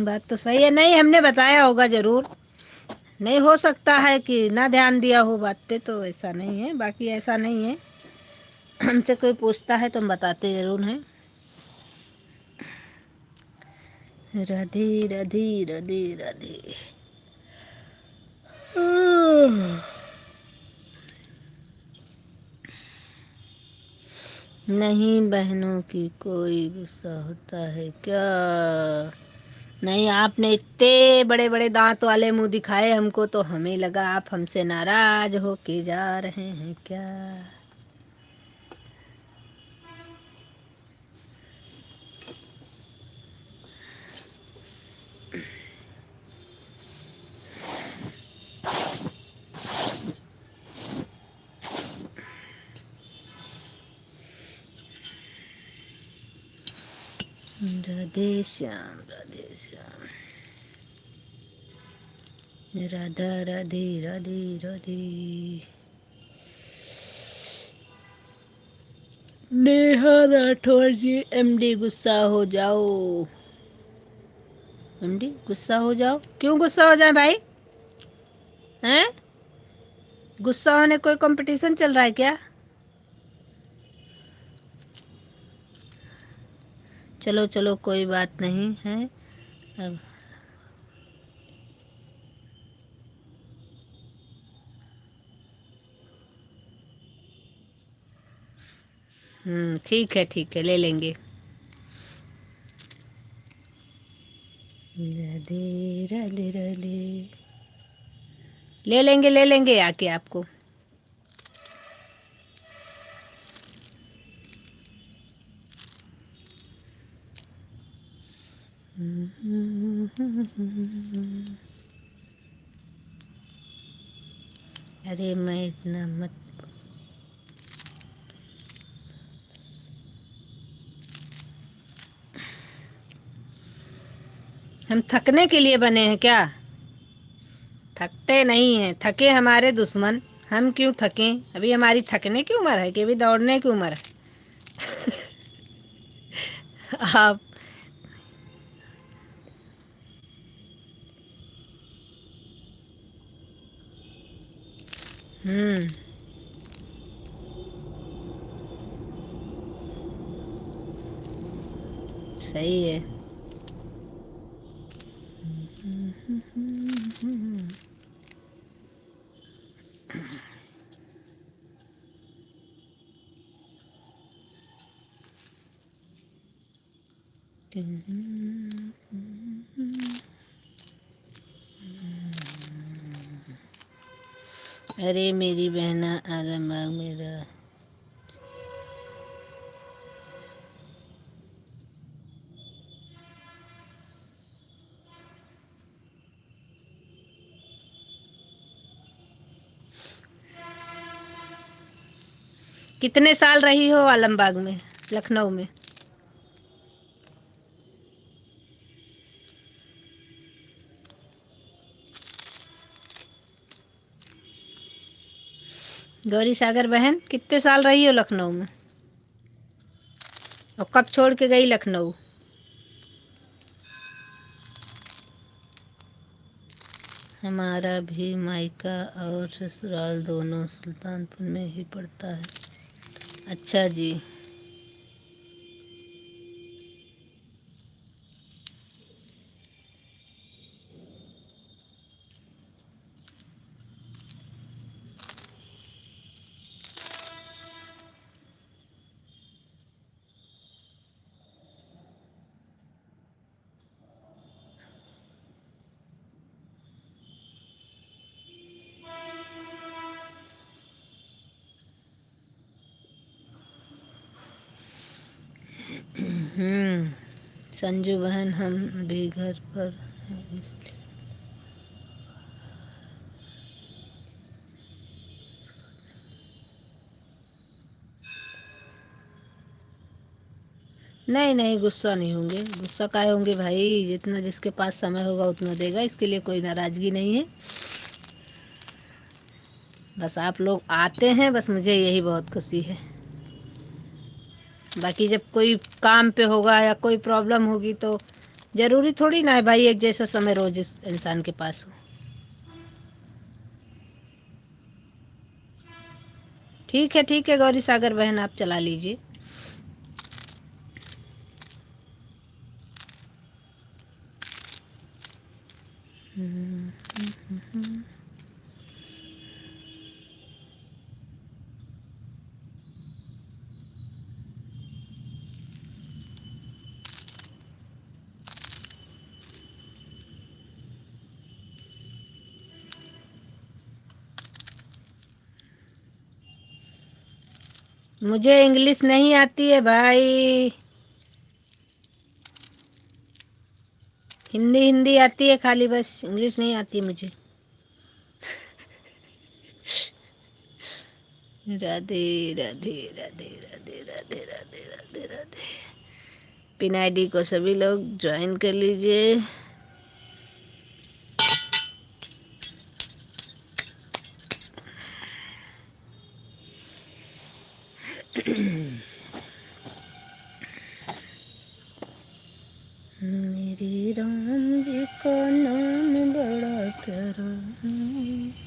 बात तो सही है। नहीं हमने बताया होगा जरूर, नहीं हो सकता है कि ना ध्यान दिया हो बात पे, तो ऐसा नहीं है। बाकी ऐसा नहीं है, हमसे कोई पूछता है तो हम बताते जरूर हैं। राधे राधे राधे राधे। नहीं बहनों की कोई गुस्सा होता है क्या? नहीं, आपने इतने बड़े बड़े दांत वाले मुंह दिखाए हमको, तो हमें लगा आप हमसे नाराज होके जा रहे हैं क्या। राधे श्याम राधे श्याम। राधा राधे राधे राधे। नेहा राठौर जी, एमडी गुस्सा हो जाओ। एमडी गुस्सा हो जाओ, क्यों गुस्सा हो जाए भाई? हैं? गुस्सा होने कोई कंपटीशन चल रहा है क्या? चलो चलो कोई बात नहीं है अब। ठीक है ले लेंगे। राधे राधे राधे। ले लेंगे आके आपको। अरे मैं इतना मत। हम थकने के लिए बने हैं क्या? थकते नहीं हैं, थके हमारे दुश्मन। हम क्यों थकें? अभी हमारी थकने की उम्र है कि अभी दौड़ने की उम्र है? आप हम्म सही है। अरे मेरी बहना आलमबाग मेरा। कितने साल रही हो आलमबाग में, लखनऊ में? गौरी सागर बहन कितने साल रही हो लखनऊ में? और कब छोड़ के गई लखनऊ? हमारा भी मायका और ससुराल दोनों सुल्तानपुर में ही पड़ता है। अच्छा जी। संजू बहन हम भी घर पर हैं इसलिए। नहीं नहीं गुस्सा नहीं होंगे, गुस्सा काहे होंगे भाई? जितना जिसके पास समय होगा उतना देगा, इसके लिए कोई नाराजगी नहीं है। बस आप लोग आते हैं, बस मुझे यही बहुत खुशी है। बाकी जब कोई काम पे होगा या कोई प्रॉब्लम होगी तो ज़रूरी थोड़ी ना है भाई एक जैसा समय रोज इस इंसान के पास हो। ठीक है गौरी सागर बहन आप चला लीजिए। मुझे इंग्लिश नहीं आती है भाई, हिंदी हिंदी आती है खाली, बस इंग्लिश नहीं आती मुझे। राधे राधे राधे राधे राधे राधे राधे राधे। पिन आईडी को सभी लोग ज्वाइन कर लीजिए। मेरे राम जी का नाम बड़ा प्यारा है।